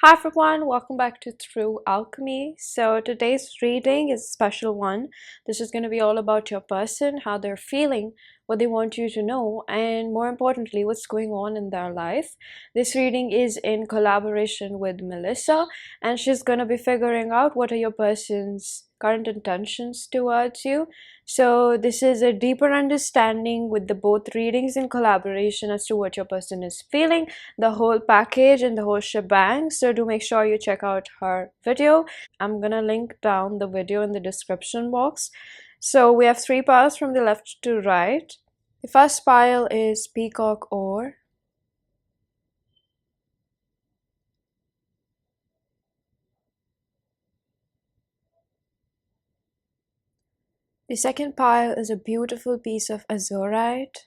Hi everyone, welcome back to Through Alchemy. So today's reading is a special one. This is going to be all about your person, how they're feeling, what they want you to know, and more importantly, what's going on in their life. This reading is in collaboration with Melissa, and she's going to be figuring out what are your person's current intentions towards you. So this is a deeper understanding with the both readings in collaboration as to what your person is feeling, the whole package and the whole shebang. So do make sure you check out her video. I'm gonna link down the video in the description box. So we have three piles from the left to right. The first pile is Peacock Ore. The second pile is a beautiful piece of Azurite.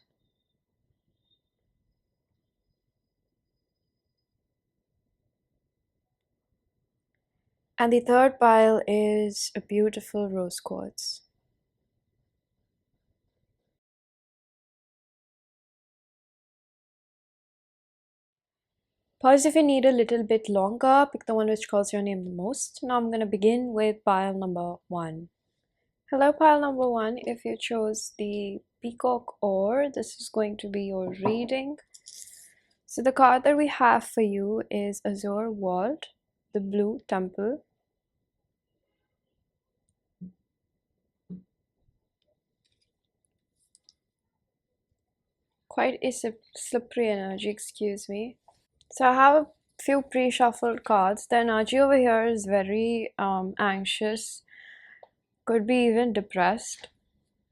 And the third pile is a beautiful rose quartz. Pause if you need a little bit longer. Pick the one which calls your name the most. Now I'm going to begin with pile number 1. Hello, pile number 1. If you chose the Peacock Ore, this is going to be your reading. So the card that we have for you is Azure Vault, the Blue Temple. Quite a slippery energy, excuse me. So I have a few pre-shuffled cards. The energy over here is very anxious, could be even depressed.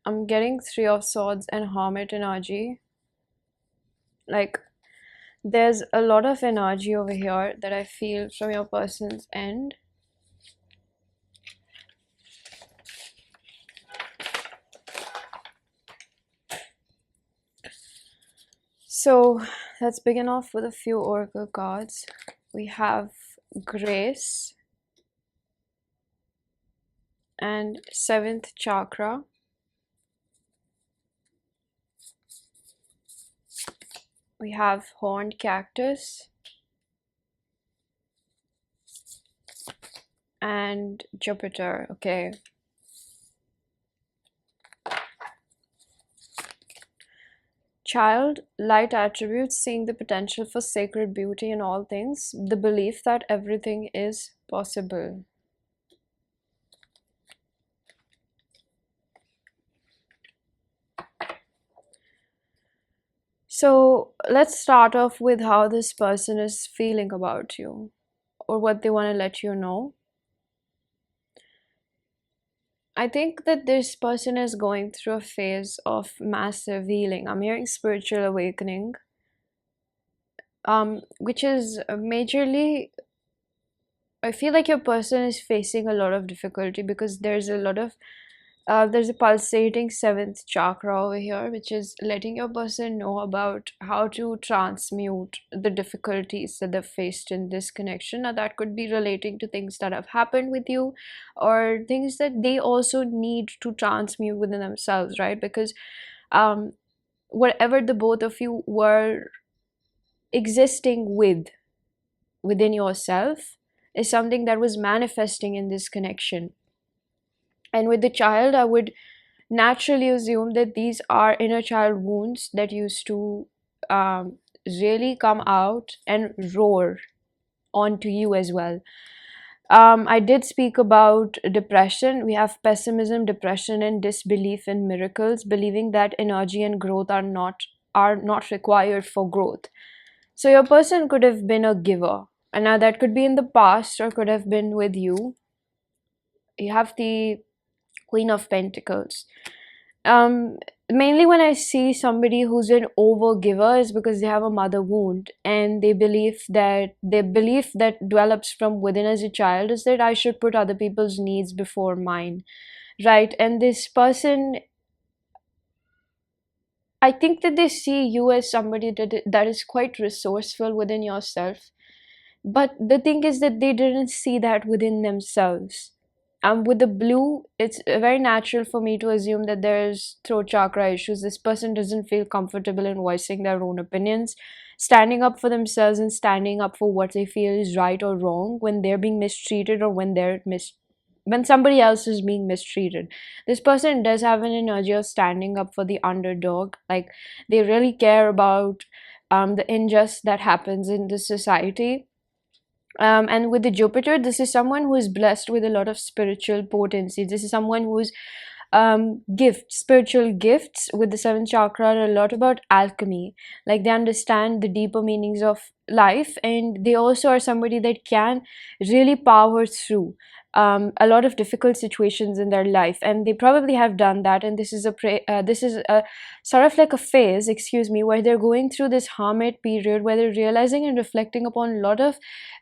I'm getting Three of Swords and Hermit energy. Like, there's a lot of energy over here that I feel from your person's end. So let's begin off with a few oracle cards. We have Grace and 7th chakra. We have Horned Cactus and Jupiter. Okay. Child, light attributes, seeing the potential for sacred beauty in all things, the belief that everything is possible. So let's start off with how this person is feeling about you or what they want to let you know. I think that this person is going through a phase of massive healing. I'm hearing spiritual awakening, which is majorly, I feel like your person is facing a lot of difficulty because there's a pulsating 7th chakra over here, which is letting your person know about how to transmute the difficulties that they've faced in this connection. Now, that could be relating to things that have happened with you or things that they also need to transmute within themselves, right? Because whatever the both of you were existing within yourself is something that was manifesting in this connection. And with the child, I would naturally assume that these are inner child wounds that used to really come out and roar onto you as well. I did speak about depression. We have pessimism, depression, and disbelief in miracles, believing that energy and growth are not required for growth. So your person could have been a giver, and now that could be in the past or could have been with you. You have the Queen of Pentacles. Mainly when I see somebody who's an overgiver is because they have a mother wound, and they believe that the belief that develops from within as a child is that I should put other people's needs before mine, right? And this person, I think that they see you as somebody that is quite resourceful within yourself, but the thing is that they didn't see that within themselves. With the blue, it's very natural for me to assume that there's throat chakra issues. This person doesn't feel comfortable in voicing their own opinions, standing up for themselves, and standing up for what they feel is right or wrong when they're being mistreated, or when somebody else is being mistreated. This person does have an energy of standing up for the underdog. Like, they really care about the injustice that happens in the society. And with the Jupiter, this is someone who is blessed with a lot of spiritual potency. This is someone who's spiritual gifts. With the seventh chakra are a lot about alchemy. Like, they understand the deeper meanings of life, and they also are somebody that can really power through a lot of difficult situations in their life, and they probably have done that. And this is a sort of like a phase, excuse me, where they're going through this hermit period, where they're realizing and reflecting upon a lot of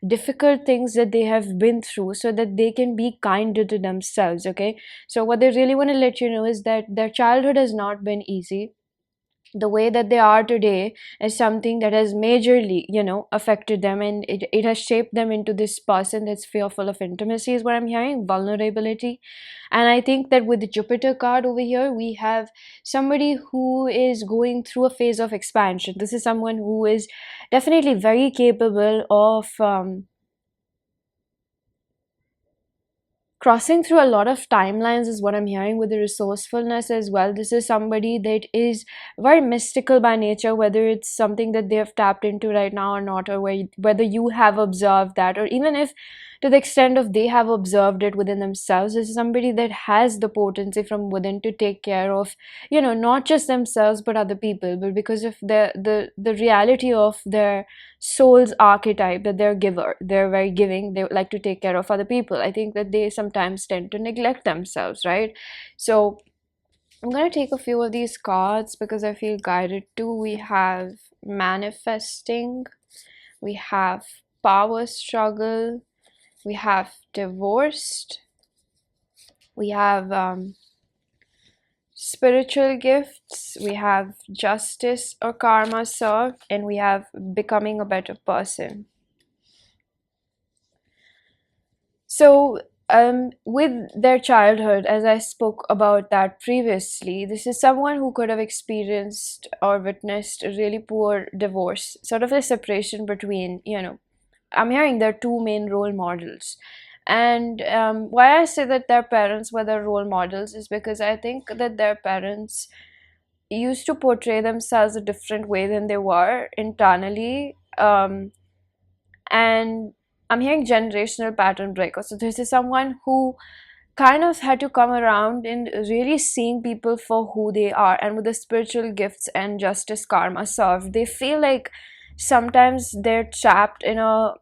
difficult things that they have been through, so that they can be kinder to themselves. Okay, so what they really want to let you know is that their childhood has not been easy. The way that they are today is something that has majorly, affected them, and it has shaped them into this person that's fearful of intimacy, is what I'm hearing, vulnerability. And I think that with the Jupiter card over here, we have somebody who is going through a phase of expansion. This is someone who is definitely very capable of crossing through a lot of timelines, is what I'm hearing, with the resourcefulness as well. This is somebody that is very mystical by nature, whether it's something that they have tapped into right now or not, or whether you have observed that, or even if to the extent of they have observed it within themselves. This is somebody that has the potency from within to take care of, not just themselves but other people. But because of the reality of their soul's archetype, that they're very giving, they like to take care of other people. I think that they sometimes tend to neglect themselves, right? So I'm going to take a few of these cards because I feel guided to. We have manifesting, we have power struggle, we have divorced, we have spiritual gifts, we have justice or karma served, and we have becoming a better person. So with their childhood, as I spoke about that previously, this is someone who could have experienced or witnessed a really poor divorce, sort of a separation between, I'm hearing there are two main role models. And why I say that their parents were their role models is because I think that their parents used to portray themselves a different way than they were internally. And I'm hearing generational pattern breaker. So this is someone who kind of had to come around in really seeing people for who they are. And with the spiritual gifts and justice karma served, they feel like sometimes they're trapped in a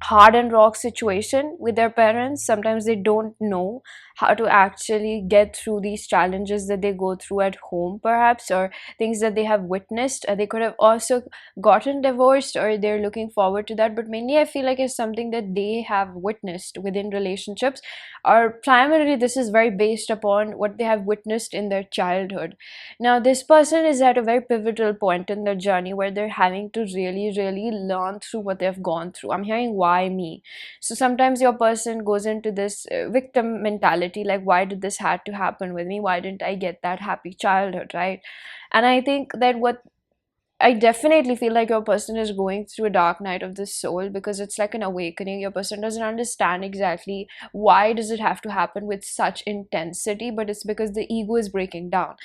hard and rock situation with their parents. Sometimes they don't know how to actually get through these challenges that they go through at home, perhaps, or things that they have witnessed. They could have also gotten divorced, or they're looking forward to that, but mainly I feel like it's something that they have witnessed within relationships, or primarily this is very based upon what they have witnessed in their childhood. Now this person is at a very pivotal point in their journey where they're having to really learn through what they've gone through. I'm hearing why me. So sometimes your person goes into this victim mentality, like, why did this had to happen with me, why didn't I get that happy childhood, right? And I think that what I definitely feel like your person is going through a dark night of the soul, because it's like an awakening. Your person doesn't understand exactly why does it have to happen with such intensity, but it's because the ego is breaking down.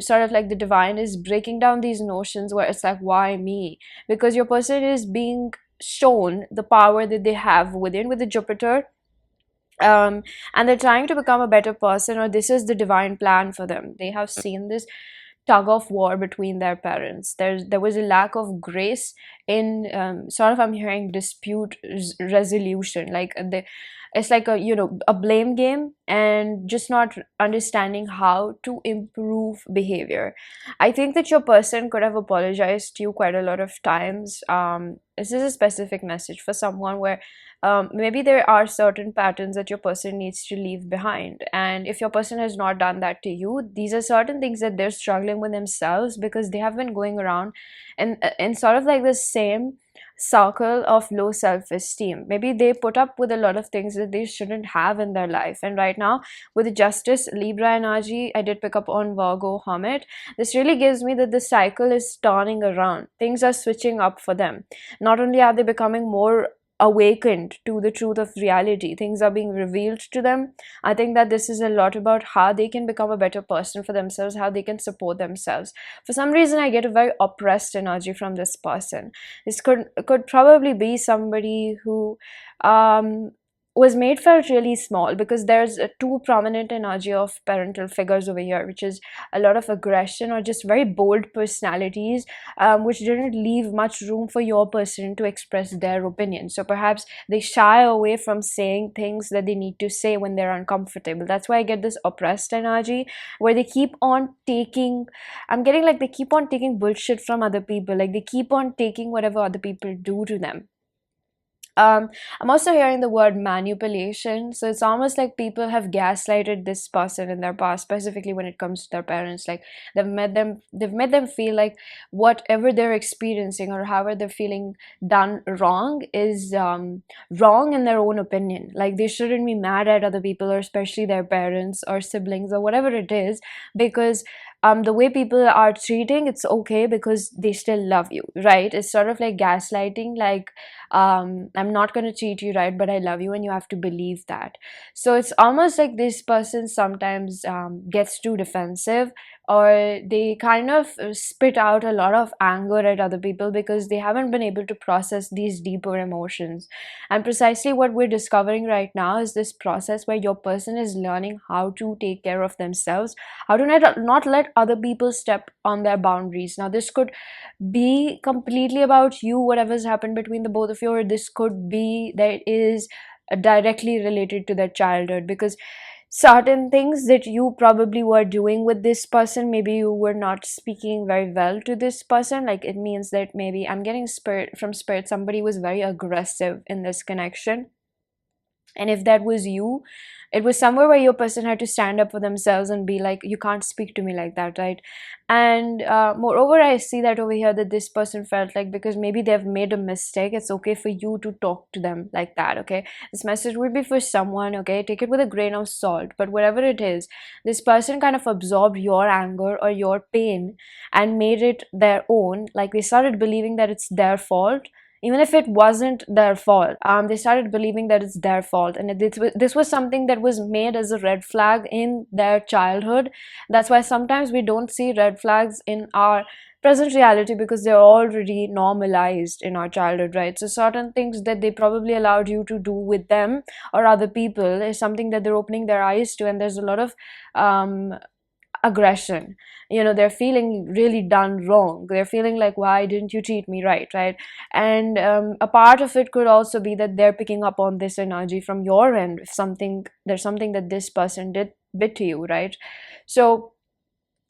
Sort of like the divine is breaking down these notions where it's like, why me? Because your person is being shown the power that they have within with the Jupiter, and they're trying to become a better person, or this is the divine plan for them. They have seen this tug of war between their parents. There was a lack of grace in sort of, I'm hearing, dispute resolution. Like it's like a blame game, and just not understanding how to improve behavior. I think that your person could have apologized to you quite a lot of times. This is a specific message for someone where maybe there are certain patterns that your person needs to leave behind, and if your person has not done that to you, these are certain things that they're struggling with themselves, because they have been going around and in sort of like the same circle of low self-esteem. Maybe they put up with a lot of things that they shouldn't have in their life. And right now, with the Justice Libra energy, I did pick up on Virgo Hermit. This really gives me that the cycle is turning around. Things are switching up for them. Not only are they becoming more awakened to the truth of reality, things are being revealed to them. I think that this is a lot about how they can become a better person for themselves, how they can support themselves. For some reason, I get a very oppressed energy from this person. This could probably be somebody who was made felt really small, because there's a too prominent energy of parental figures over here, which is a lot of aggression or just very bold personalities, which didn't leave much room for your person to express their opinion. So perhaps they shy away from saying things that they need to say when they're uncomfortable. That's why I get this oppressed energy, where they keep on taking, I'm getting like they keep on taking bullshit from other people, like they keep on taking whatever other people do to them. I'm also hearing the word manipulation. So it's almost like people have gaslighted this person in their past, specifically when it comes to their parents. Like they've made them feel like whatever they're experiencing or however they're feeling done wrong is wrong in their own opinion. Like they shouldn't be mad at other people, or especially their parents or siblings or whatever it is, because the way people are treating, it's okay because they still love you, right? It's sort of like gaslighting, like I'm not going to treat you right, but I love you, and you have to believe that. So it's almost like this person sometimes gets too defensive, or they kind of spit out a lot of anger at other people because they haven't been able to process these deeper emotions. And precisely what we're discovering right now is this process where your person is learning how to take care of themselves, how to not let other people step on their boundaries. Now, this could be completely about you, whatever's happened between the both of you, or this could be that is directly related to their childhood, because certain things that you probably were doing with this person, maybe you were not speaking very well to this person. Like it means that maybe I'm getting spirit, somebody was very aggressive in this connection. And if that was you, it was somewhere where your person had to stand up for themselves and be like, you can't speak to me like that, right? And moreover, I see that over here, that this person felt like, because maybe they've made a mistake, it's okay for you to talk to them like that. Okay, this message would be for someone. Okay, take it with a grain of salt, but whatever it is, this person kind of absorbed your anger or your pain and made it their own. Like they started believing that it's their fault, even if it wasn't their fault. They started believing that it's their fault, and this was something that was made as a red flag in their childhood. That's why sometimes we don't see red flags in our present reality, because they're already normalized in our childhood, right? So certain things that they probably allowed you to do with them or other people is something that they're opening their eyes to, and there's a lot of aggression. They're feeling really done wrong. They're feeling like, why didn't you treat me right? And a part of it could also be that they're picking up on this energy from your end. If there's something that this person did to you, right? So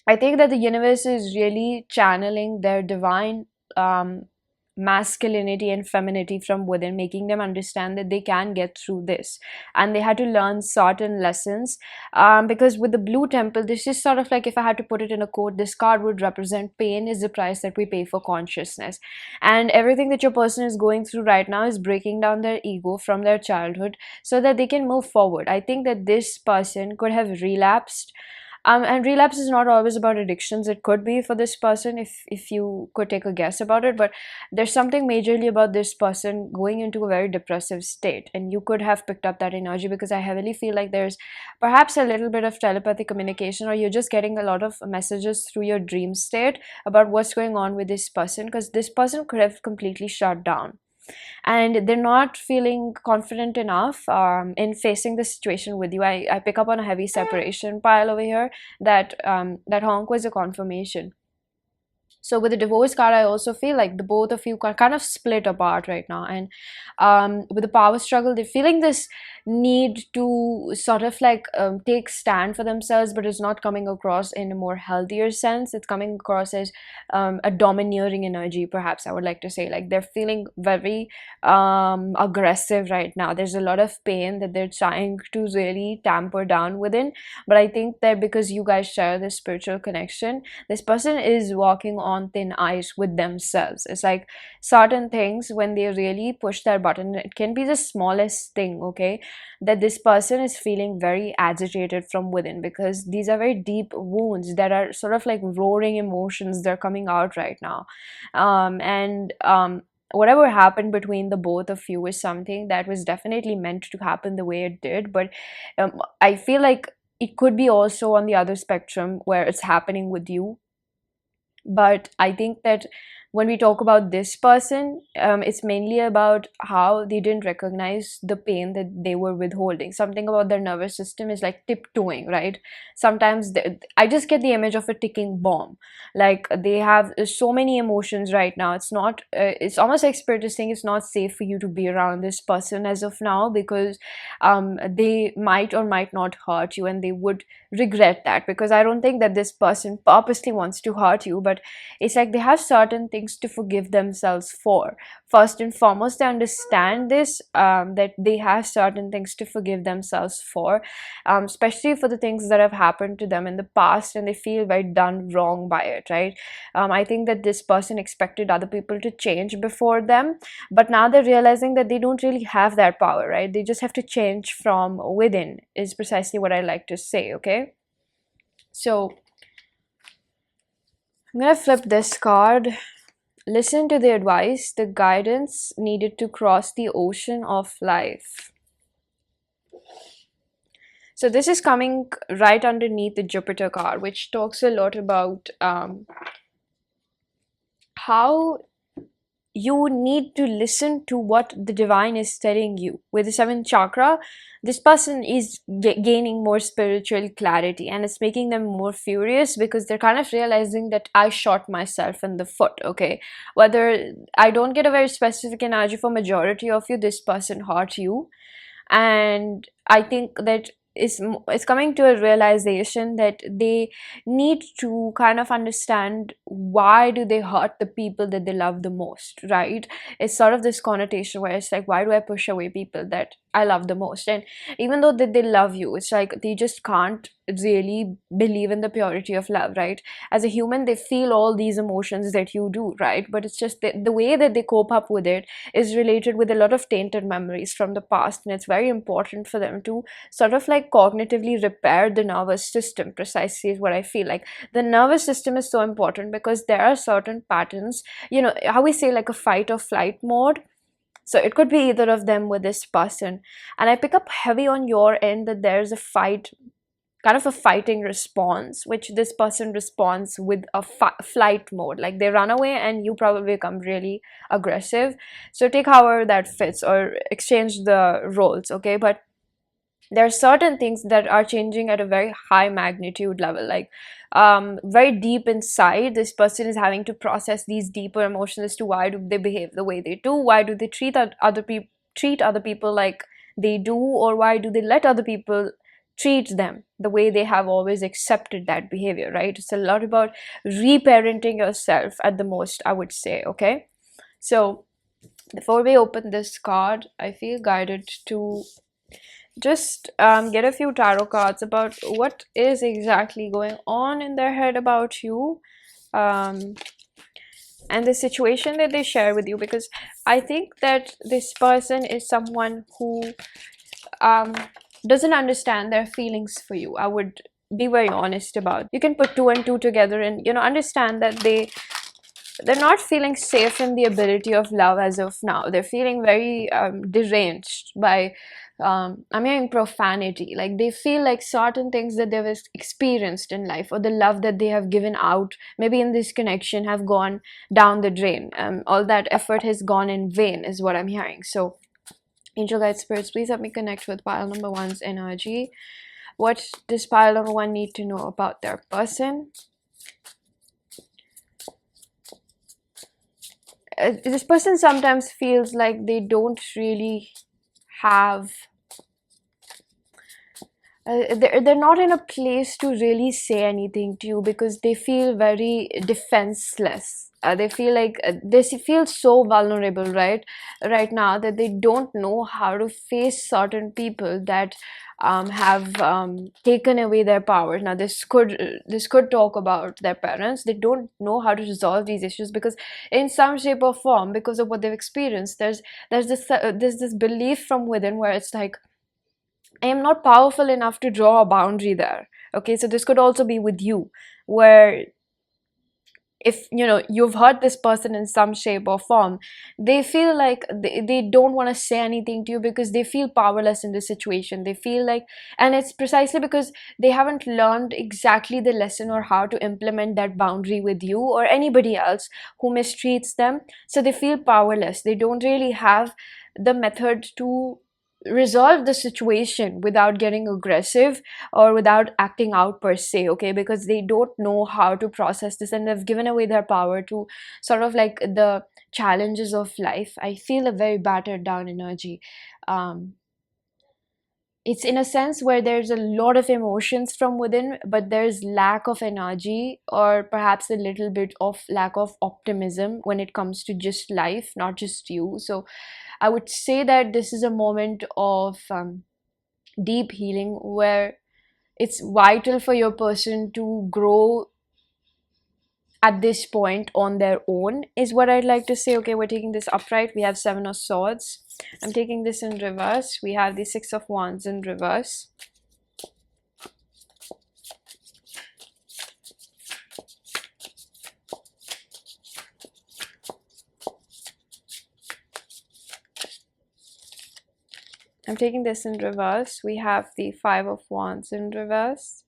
I think that the universe is really channeling their divine masculinity and femininity from within, making them understand that they can get through this, and they had to learn certain lessons. Because with the blue temple, this is sort of like, if I had to put it in a quote, this card would represent pain is the price that we pay for consciousness. And everything that your person is going through right now is breaking down their ego from their childhood so that they can move forward. I think that this person could have relapsed. And relapse is not always about addictions. It could be for this person, if you could take a guess about it. But there's something majorly about this person going into a very depressive state, and you could have picked up that energy, because I heavily feel like there's perhaps a little bit of telepathic communication, or you're just getting a lot of messages through your dream state about what's going on with this person, because this person could have completely shut down. And they're not feeling confident enough in facing the situation with you. I pick up on a heavy separation pile over here. That honk was a confirmation. So with the divorce card, I also feel like the both of you are kind of split apart right now. And with the power struggle, they're feeling this need to sort of like take stand for themselves, but it's not coming across in a more healthier sense. It's coming across as a domineering energy, perhaps I would like to say. Like they're feeling very aggressive right now. There's a lot of pain that they're trying to really tamper down within. But I think that because you guys share this spiritual connection, this person is walking on on thin ice with themselves. It's like certain things, when they really push their button, it can be the smallest thing, okay, that this person is feeling very agitated from within, because these are very deep wounds that are sort of like roaring emotions. They're coming out right now. And whatever happened between the both of you is something that was definitely meant to happen the way it did. But I feel like it could be also on the other spectrum where it's happening with you. But I think that when we talk about this person, it's mainly about how they didn't recognize the pain that they were withholding. Something about their nervous system is like tiptoeing, right? Sometimes I just get the image of a ticking bomb. Like they have so many emotions right now. It's not, it's almost like Spirit is saying it's not safe for you to be around this person as of now, because they might or might not hurt you, and they would regret that, because I don't think that this person purposely wants to hurt you, but it's like they have certain things to forgive themselves for. First and foremost, they understand this, that they have certain things to forgive themselves for, especially for the things that have happened to them in the past, and they feel very done wrong by it, right? I think that this person expected other people to change before them, but now they're realizing that they don't really have that power, right? They just have to change from within, is precisely what I like to say, okay? So I'm gonna flip this card. Listen to the advice, the guidance needed to cross the ocean of life. So this is coming right underneath the Jupiter card, which talks a lot about how you need to listen to what the divine is telling you. With the 7th chakra, this person is gaining more spiritual clarity, and it's making them more furious because they're kind of realizing that I shot myself in the foot, okay? Whether I don't get a very specific energy for majority of you, this person hurt you. And I think that it's coming to a realization that they need to kind of understand why do they hurt the people that they love the most, right? It's sort of this connotation where it's like, why do I push away people that I love the most? And even though that they love you, it's like they just can't really believe in the purity of love, right? As a human, they feel all these emotions that you do, right? But it's just the way that they cope up with it is related with a lot of tainted memories from the past, and it's very important for them to sort of like cognitively repair the nervous system. Precisely is what I feel like. The nervous system is so important because there are certain patterns, you know how we say like a fight or flight mode. So it could be either of them with this person, and I pick up heavy on your end that there's a fight, kind of a fighting response, which this person responds with a flight mode, like they run away and you probably become really aggressive. So take however that fits or exchange the roles, okay? But there are certain things that are changing at a very high magnitude level, like very deep inside, this person is having to process these deeper emotions as to why do they behave the way they do, why do they treat other people like they do, or why do they let other people treat them the way they have always accepted that behavior, right? It's a lot about reparenting yourself at the most, I would say, okay? So before we open this card, I feel guided to just get a few tarot cards about what is exactly going on in their head about you, and the situation that they share with you, because I think that this person is someone who doesn't understand their feelings for you. I would be very honest about. You can put 2 and 2 together and understand that they're not feeling safe in the ability of love as of now. They're feeling very deranged by I'm hearing profanity. Like they feel like certain things that they've experienced in life, or the love that they have given out, maybe in this connection, have gone down the drain. All that effort has gone in vain is what I'm hearing. So angel guide spirits, please help me connect with pile number 1's energy. What does pile number 1 need to know about their person? This person sometimes feels like they don't really have they're not in a place to really say anything to you because they feel very defenseless. They feel like they feel so vulnerable right now, that they don't know how to face certain people that have taken away their powers. Now this could talk about their parents. They don't know how to resolve these issues because in some shape or form, because of what they've experienced, there's this belief from within where it's like, I am not powerful enough to draw a boundary there. Okay, so this could also be with you, where if you've hurt this person in some shape or form, they feel like they don't want to say anything to you because they feel powerless in this situation. They feel like, and it's precisely because they haven't learned exactly the lesson or how to implement that boundary with you or anybody else who mistreats them. So they feel powerless. They don't really have the method to resolve the situation without getting aggressive or without acting out per se, okay, because they don't know how to process this, and they've given away their power to sort of like the challenges of life. I feel a very battered down energy. It's in a sense where there's a lot of emotions from within, but there's lack of energy, or perhaps a little bit of lack of optimism when it comes to just life, not just you. So I would say that this is a moment of deep healing, where it's vital for your person to grow at this point on their own, is what I'd like to say. Okay, we're taking this upright. We have Seven of Swords. I'm taking this in reverse. We have the Six of Wands in reverse. I'm taking this in reverse. We have the Five of Wands in reverse.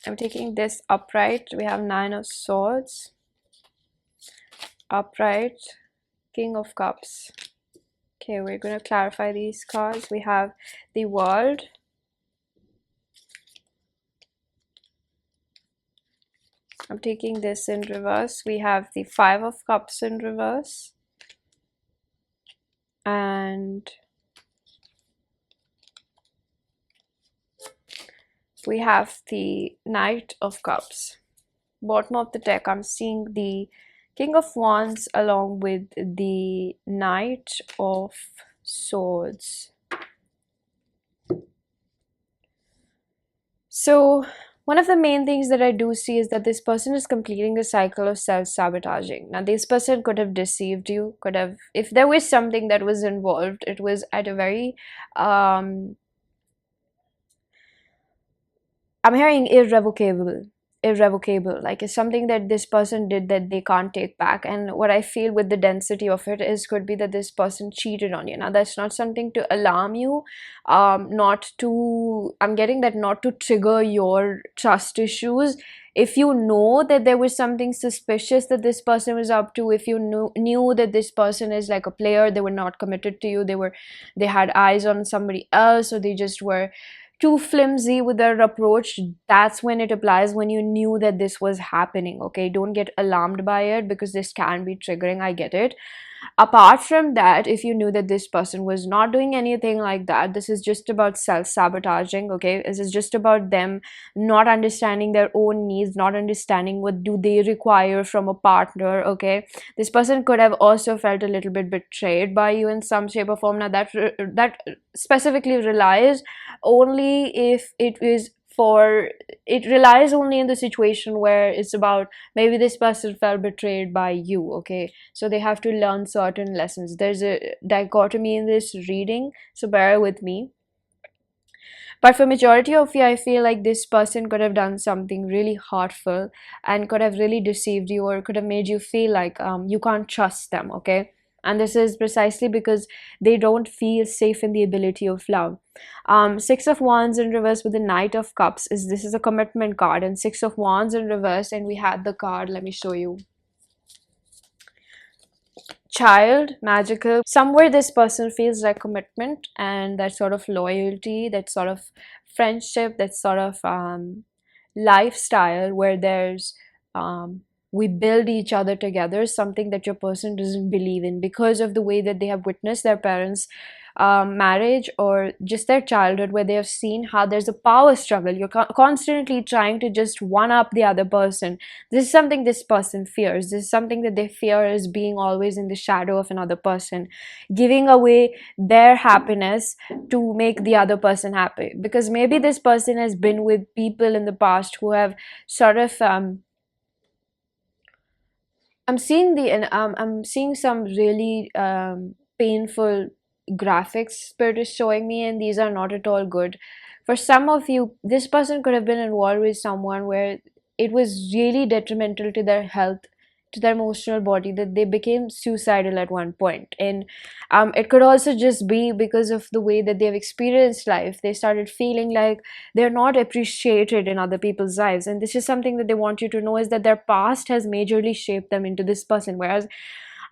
I'm taking this upright. We have Nine of Swords, upright, King of Cups. Okay, we're going to clarify these cards. We have the World, I'm taking this in reverse. We have the Five of Cups in reverse, and we have the Knight of Cups. Bottom of the deck, I'm seeing the King of Wands along with the Knight of Swords. So one of the main things that I do see is that this person is completing a cycle of self-sabotaging. Now, this person could have deceived you, could have, if there was something that was involved, it was at a very I'm hearing irrevocable, like it's something that this person did that they can't take back. And what I feel with the density of it is, could be that this person cheated on you. Now, that's not something to alarm you, not to, I'm getting that, not to trigger your trust issues. If you know that there was something suspicious that this person was up to, if you knew that this person is like a player, they were not committed to you, they had eyes on somebody else, or they just were too flimsy with their approach, that's when it applies, when you knew that this was happening. Okay, don't get alarmed by it, because this can be triggering. I get it. Apart from that, if you knew that this person was not doing anything like that, this is just about self-sabotaging. Okay, this is just about them not understanding their own needs, not understanding what do they require from a partner. Okay, this person could have also felt a little bit betrayed by you in some shape or form. Now, that specifically relies only if it relies only in the situation where it's about, maybe this person felt betrayed by you. Okay, so they have to learn certain lessons. There's a dichotomy in this reading, so bear with me. But for majority of you, I feel like this person could have done something really hurtful and could have really deceived you, or could have made you feel like you can't trust them. Okay, and this is precisely because they don't feel safe in the ability of love. Six of Wands in reverse with the Knight of Cups, this is a commitment card, and Six of Wands in reverse, and we had the card, let me show you, Child, magical. Somewhere this person feels like commitment and that sort of loyalty, that sort of friendship, that sort of lifestyle where there's we build each other together is something that your person doesn't believe in, because of the way that they have witnessed their parents' marriage or just their childhood, where they have seen how there's a power struggle. You're constantly trying to just one up the other person. This is something this person fears. This is something that they fear, is being always in the shadow of another person, giving away their happiness to make the other person happy. Because maybe this person has been with people in the past who have sort of I'm seeing some really painful graphics Spirit is showing me, and these are not at all good. For some of you, this person could have been involved with someone where it was really detrimental to their health, to their emotional body, that they became suicidal at one point. And it could also just be because of the way that they've experienced life. They started feeling like they're not appreciated in other people's lives, and this is something that they want you to know, is that their past has majorly shaped them into this person. Whereas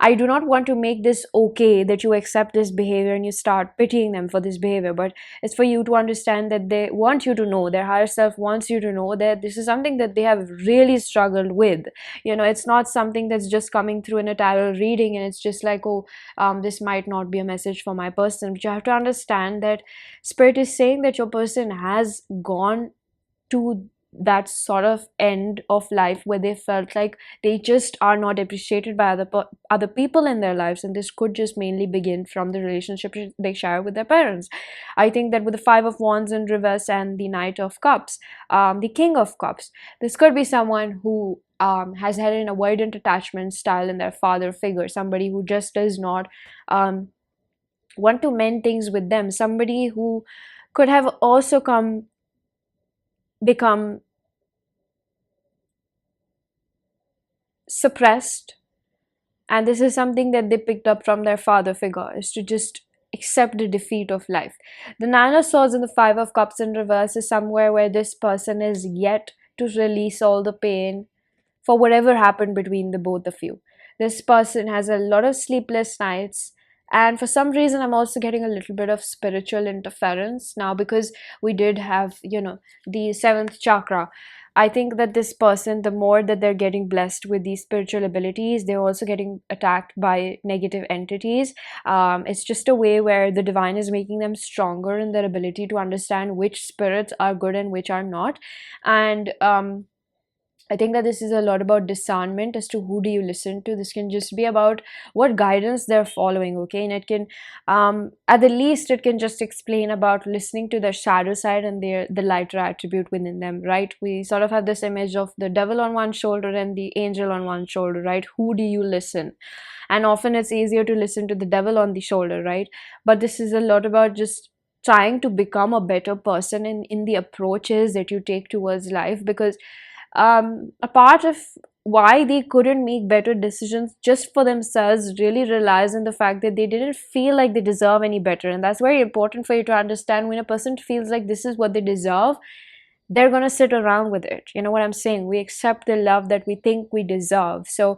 I do not want to make this okay that you accept this behavior and you start pitying them for this behavior, but it's for you to understand that they want you to know, their higher self wants you to know, that this is something that they have really struggled with. It's not something that's just coming through in a tarot reading and it's just like, oh, this might not be a message for my person. But you have to understand that Spirit is saying that your person has gone to that sort of end of life where they felt like they just are not appreciated by other people in their lives, and this could just mainly begin from the relationship they share with their parents. I think that with the Five of Wands in reverse and the Knight of Cups, the King of Cups, this could be someone who has had an avoidant attachment style in their father figure, somebody who just does not want to mend things with them, somebody who could have also become suppressed, and this is something that they picked up from their father figure, is to just accept the defeat of life. The Nine of Swords and the Five of Cups in reverse is somewhere where this person is yet to release all the pain for whatever happened between the both of you. This person has a lot of sleepless nights, and for some reason I'm also getting a little bit of spiritual interference now, because we did have the seventh chakra. I think that this person, the more that they're getting blessed with these spiritual abilities, they're also getting attacked by negative entities. It's just a way where the divine is making them stronger in their ability to understand which spirits are good and which are not. And I think that this is a lot about discernment as to who do you listen to. This can just be about what guidance they're following, okay? And it can, at the least, it can just explain about listening to their shadow side and the lighter attribute within them, right? We sort of have this image of the devil on one shoulder and the angel on one shoulder, right? Who do you listen? And often it's easier to listen to the devil on the shoulder, right? But this is a lot about just trying to become a better person in the approaches that you take towards life, because a part of why they couldn't make better decisions just for themselves really relies on the fact that they didn't feel like they deserve any better. And that's very important for you to understand. When a person feels like this is what they deserve, they're going to sit around with it. You know what I'm saying? We accept the love that we think we deserve. So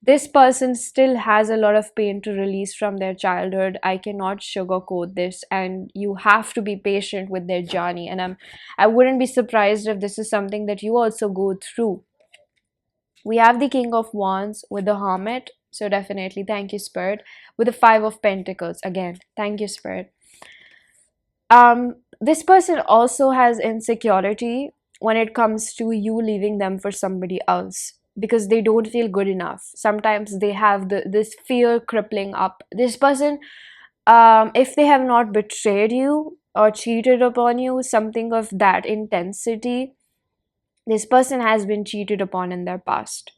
this person still has a lot of pain to release from their childhood. I cannot sugarcoat this, and you have to be patient with their journey. And I wouldn't be surprised if this is something that you also go through. We have the King of Wands with the Hermit, so definitely thank you, Spirit. With the Five of Pentacles, again, thank you, Spirit. This person also has insecurity when it comes to you leaving them for somebody else, because they don't feel good enough. Sometimes they have this fear crippling up. This person, if they have not betrayed you or cheated upon you, something of that intensity, this person has been cheated upon in their past.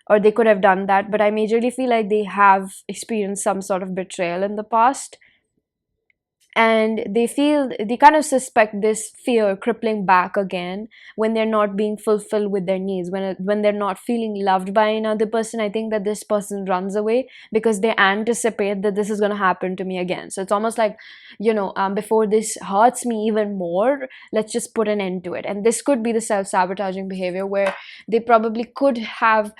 Or they could have done that, but I majorly feel like they have experienced some sort of betrayal in the past. And they kind of suspect this fear crippling back again when they're not being fulfilled with their needs, when they're not feeling loved by another person. I think that this person runs away because they anticipate that this is going to happen to me again. So it's almost like, before this hurts me even more, let's just put an end to it. And this could be the self-sabotaging behavior where they probably could have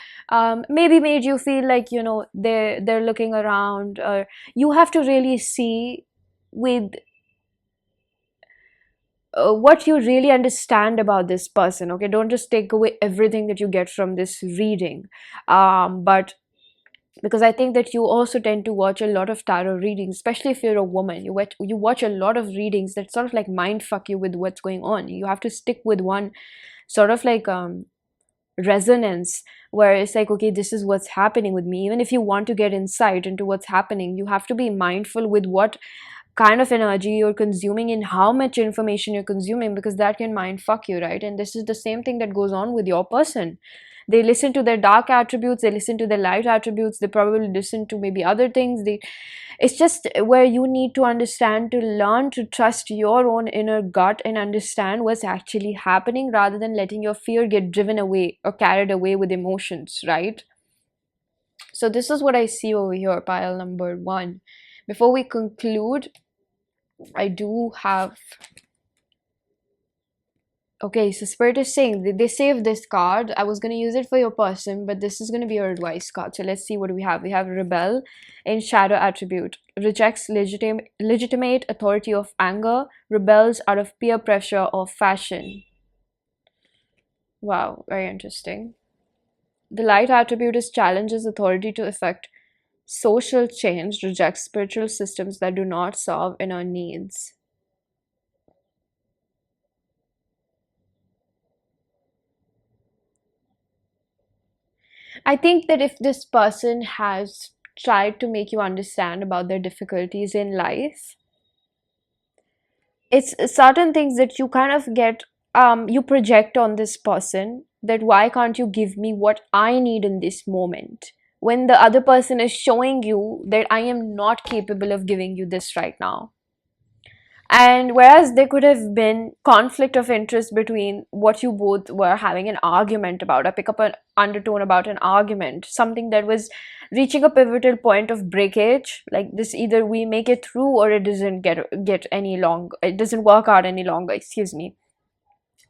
maybe made you feel like, they're looking around. Or you have to really see with what you really understand about this person. Okay, don't just take away everything that you get from this reading, but because I think that you also tend to watch a lot of tarot readings, especially if you're a woman. You watch a lot of readings that sort of like mind fuck you with what's going on. You have to stick with one sort of like resonance, where it's like, okay, this is what's happening with me. Even if you want to get insight into what's happening, you have to be mindful with what kind of energy you're consuming and how much information you're consuming, because that can mind fuck you, right? And this is the same thing that goes on with your person. They listen to their dark attributes, they listen to their light attributes, they probably listen to maybe other things. It's just where you need to understand, to learn to trust your own inner gut and understand what's actually happening, rather than letting your fear get driven away or carried away with emotions, right? So this is what I see over here, pile number 1. Before we conclude, I do have... Okay, so Spirit is saying they saved this card. I was going to use it for your person, but this is going to be your advice card. So let's see what do we have. We have Rebel in Shadow Attribute. Rejects legitimate authority of anger. Rebels out of peer pressure or fashion. Wow, very interesting. The Light Attribute is challenges authority to effect social change. Rejects spiritual systems that do not solve inner needs. I think that if this person has tried to make you understand about their difficulties in life, it's certain things that you kind of get, you project on this person, that why can't you give me what I need in this moment, when the other person is showing you that I am not capable of giving you this right now. And whereas there could have been conflict of interest between what you both were having an argument about, I pick up an undertone about an argument, something that was reaching a pivotal point of breakage, like this, either we make it through or it doesn't get any long, it doesn't work out any longer, excuse me.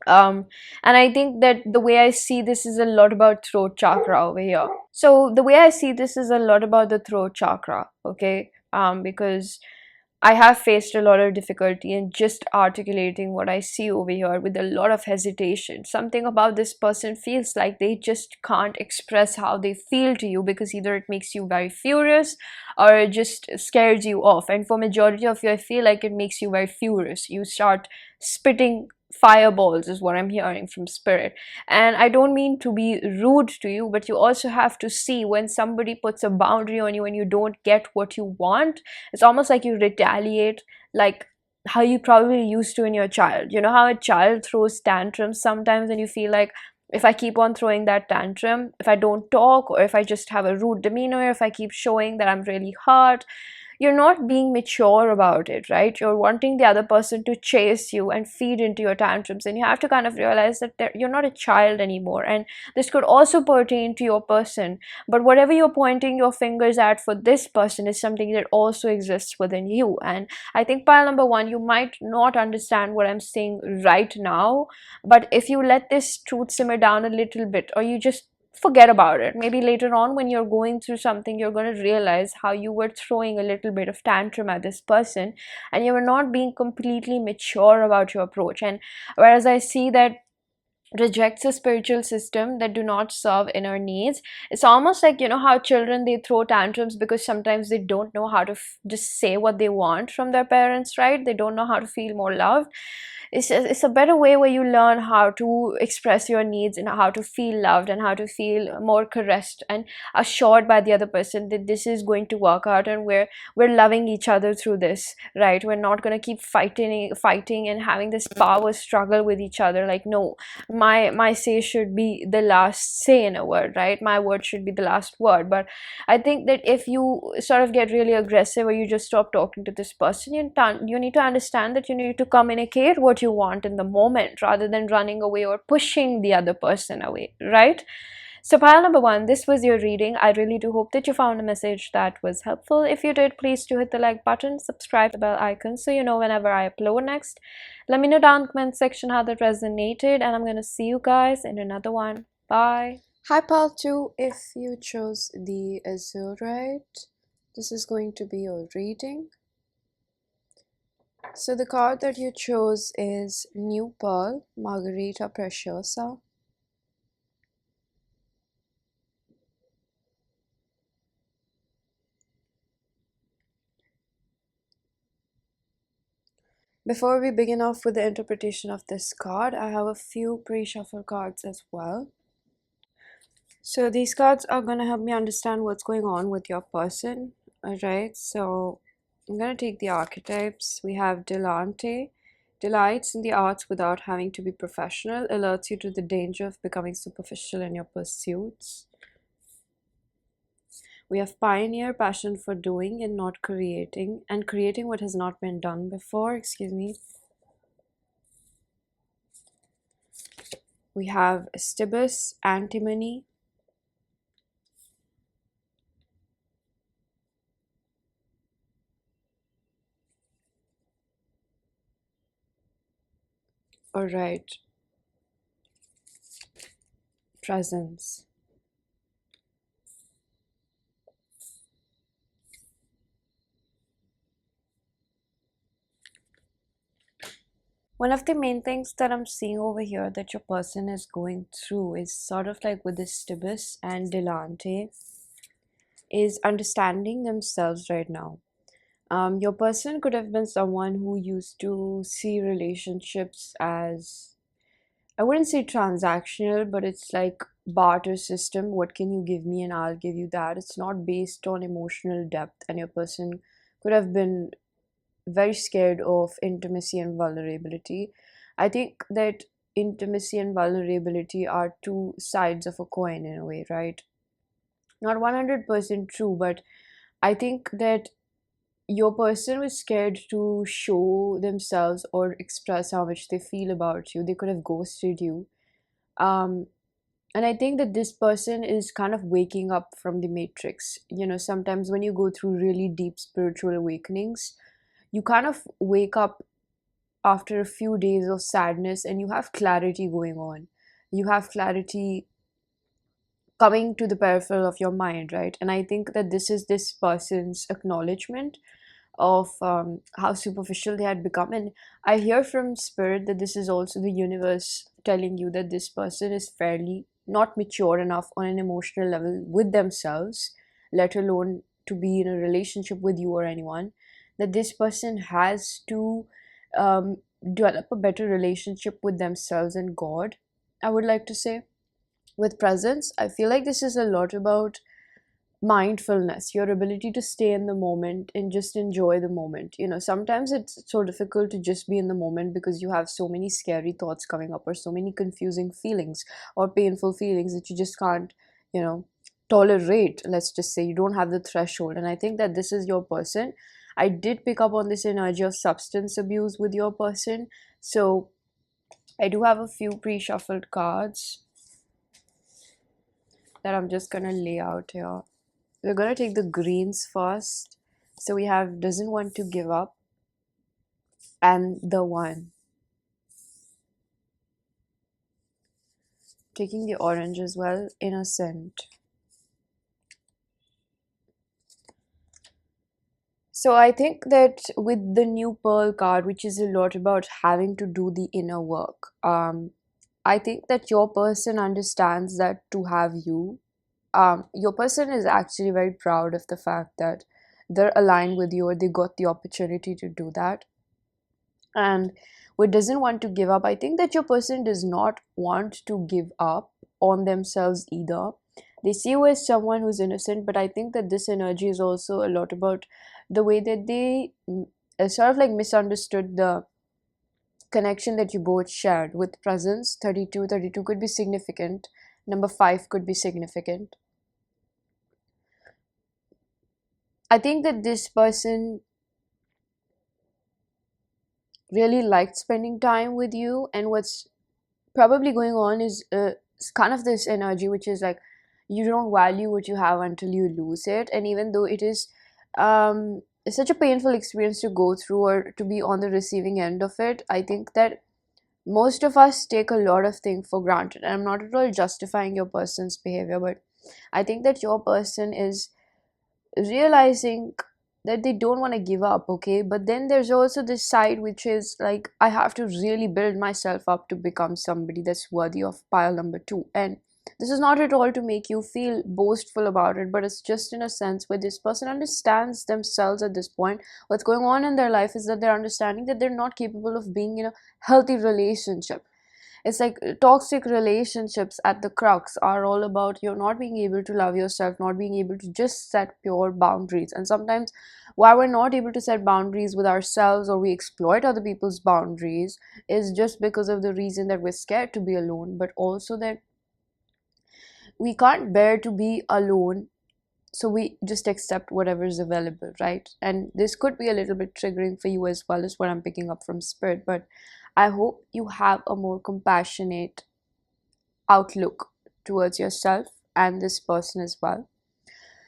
And I think that the way I see this is a lot about throat chakra over here. So the way I see this is a lot about the throat chakra, okay? Because I have faced a lot of difficulty in just articulating what I see over here with a lot of hesitation. Something about this person feels like they just can't express how they feel to you, because either it makes you very furious or it just scares you off. And for majority of you, I feel like it makes you very furious. You start spitting fireballs is what I'm hearing from Spirit. And I don't mean to be rude to you, but you also have to see when somebody puts a boundary on you and you don't get what you want, it's almost like you retaliate, like how you probably used to in your child. You know how a child throws tantrums sometimes, and you feel like, if I keep on throwing that tantrum, if I don't talk, or if I just have a rude demeanor, if I keep showing that I'm really hurt, you're not being mature about it, right? You're wanting the other person to chase you and feed into your tantrums, and you have to kind of realize that you're not a child anymore. And this could also pertain to your person, but whatever you're pointing your fingers at for this person is something that also exists within you. And I think pile number 1, you might not understand what I'm saying right now, but if you let this truth simmer down a little bit, or you just forget about it, maybe later on when you're going through something, you're going to realize how you were throwing a little bit of tantrum at this person and you were not being completely mature about your approach. And whereas I see that rejects a spiritual system that do not serve inner needs, it's almost like, you know how children, they throw tantrums because sometimes they don't know how to just say what they want from their parents, right? They don't know how to feel more loved. It's a better way where you learn how to express your needs and how to feel loved and how to feel more caressed and assured by the other person that this is going to work out, and we're loving each other through this, right? We're not going to keep fighting and having this power struggle with each other, like, no, my say should be the last say in a word, right? My word should be the last word. But I think that if you sort of get really aggressive, or you just stop talking to this person, you need to understand that you need to communicate what you want in the moment, rather than running away or pushing the other person away, right? So pile number 1, this was your reading. I really do hope that you found a message that was helpful. If you did, please do hit the like button, subscribe to the bell icon so you know whenever I upload next. Let me know down in the comment section how that resonated, and I'm going to see you guys in another one. Bye. Hi pile 2, if you chose the Azurite, this is going to be your reading. So the card that you chose is New Pearl, Margarita Preciosa. Before we begin off with the interpretation of this card, I have a few pre-shuffle cards as well. So these cards are going to help me understand what's going on with your person. Alright, so I'm going to take the archetypes. We have Delante. Delights in the arts without having to be professional, alerts you to the danger of becoming superficial in your pursuits. We have pioneer, passion for doing and not creating, and creating what has not been done before. Excuse me. We have Stibus, antimony. All right, presence. One of the main things that I'm seeing over here that your person is going through is sort of like with this Stibus and Delante is understanding themselves right now. Your person could have been someone who used to see relationships as, I wouldn't say transactional, but it's like barter system. What can you give me and I'll give you that. It's not based on emotional depth, and your person could have been very scared of intimacy and vulnerability. I think that intimacy and vulnerability are two sides of a coin in a way, right? Not 100% true, but I think that your person was scared to show themselves or express how much they feel about you. They could have ghosted you. Um, and I think that this person is kind of waking up from the matrix. You know, sometimes when you go through really deep spiritual awakenings, you kind of wake up after a few days of sadness and you have clarity going on. You have clarity coming to the peripheral of your mind, right? And I think that this is this person's acknowledgement of how superficial they had become. And I hear from spirit that this is also the universe telling you that this person is fairly not mature enough on an emotional level with themselves, let alone to be in a relationship with you or anyone. That this person has to um, develop a better relationship with themselves and God, I would like to say. With presence, I feel like this is a lot about mindfulness, your ability to stay in the moment and just enjoy the moment. You know, sometimes it's so difficult to just be in the moment because you have so many scary thoughts coming up or so many confusing feelings or painful feelings that you just can't, you know, tolerate. Let's just say you don't have the threshold. And I think that this is your person. I did pick up on this energy of substance abuse with your person. So I do have a few pre-shuffled cards that I'm just gonna lay out here. We're going to take the greens first. So we have doesn't want to give up and the one. Taking the orange as well, innocent. So I think that with the new pearl card, which is a lot about having to do the inner work, I think that your person understands that to have you, your person is actually very proud of the fact that they're aligned with you or they got the opportunity to do that. And who doesn't want to give up, I think that your person does not want to give up on themselves either. They see you as someone who's innocent, but I think that this energy is also a lot about the way that they sort of like misunderstood the connection that you both shared with presence. 32 could be significant, number 5 could be significant. I think that this person really liked spending time with you, and what's probably going on is kind of this energy which is like you don't value what you have until you lose it. And even though it is it's such a painful experience to go through or to be on the receiving end of it, I think that most of us take a lot of things for granted. And I'm not at all justifying your person's behavior, but I think that your person is realizing that they don't want to give up, okay? But then there's also this side which is like, I have to really build myself up to become somebody that's worthy of pile number two. And this is not at all to make you feel boastful about it, but it's just in a sense where this person understands themselves at this point. What's going on in their life is that they're understanding that they're not capable of being in a healthy relationship. It's like toxic relationships at the crux are all about you not being able to love yourself, not being able to just set pure boundaries. And sometimes why we're not able to set boundaries with ourselves, or we exploit other people's boundaries, is just because of the reason that we're scared to be alone, but also that we can't bear to be alone, so we just accept whatever is available, right? And this could be a little bit triggering for you as well, is what I'm picking up from spirit. But I hope you have a more compassionate outlook towards yourself and this person as well.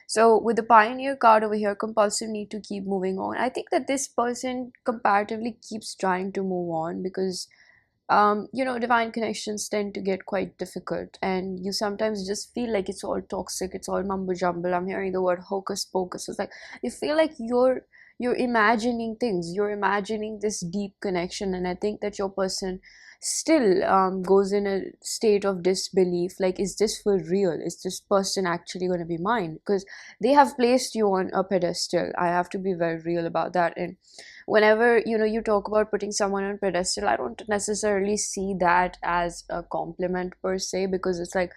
So with the Pioneer card over here, compulsive need to keep moving on, I think that this person comparatively keeps trying to move on, because divine connections tend to get quite difficult, and you sometimes just feel like it's all toxic, it's all mumbo jumble. I'm hearing the word hocus pocus. It's like you feel like you're imagining things, you're imagining this deep connection, and I think that your person still goes in a state of disbelief, like, is this for real? Is this person actually going to be mine? Because they have placed you on a pedestal. I have to be very real about that. And whenever you talk about putting someone on pedestal, I don't necessarily see that as a compliment per se, because it's like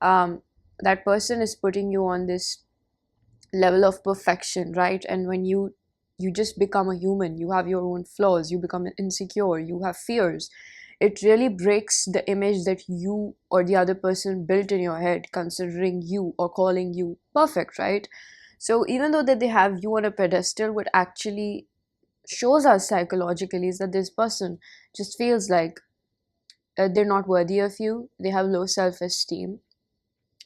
that person is putting you on this level of perfection, right? And when you just become a human, you have your own flaws, you become insecure, you have fears, it really breaks the image that you or the other person built in your head, considering you or calling you perfect, right? So even though that they have you on a pedestal, what actually shows us psychologically is that this person just feels like they're not worthy of you, they have low self-esteem,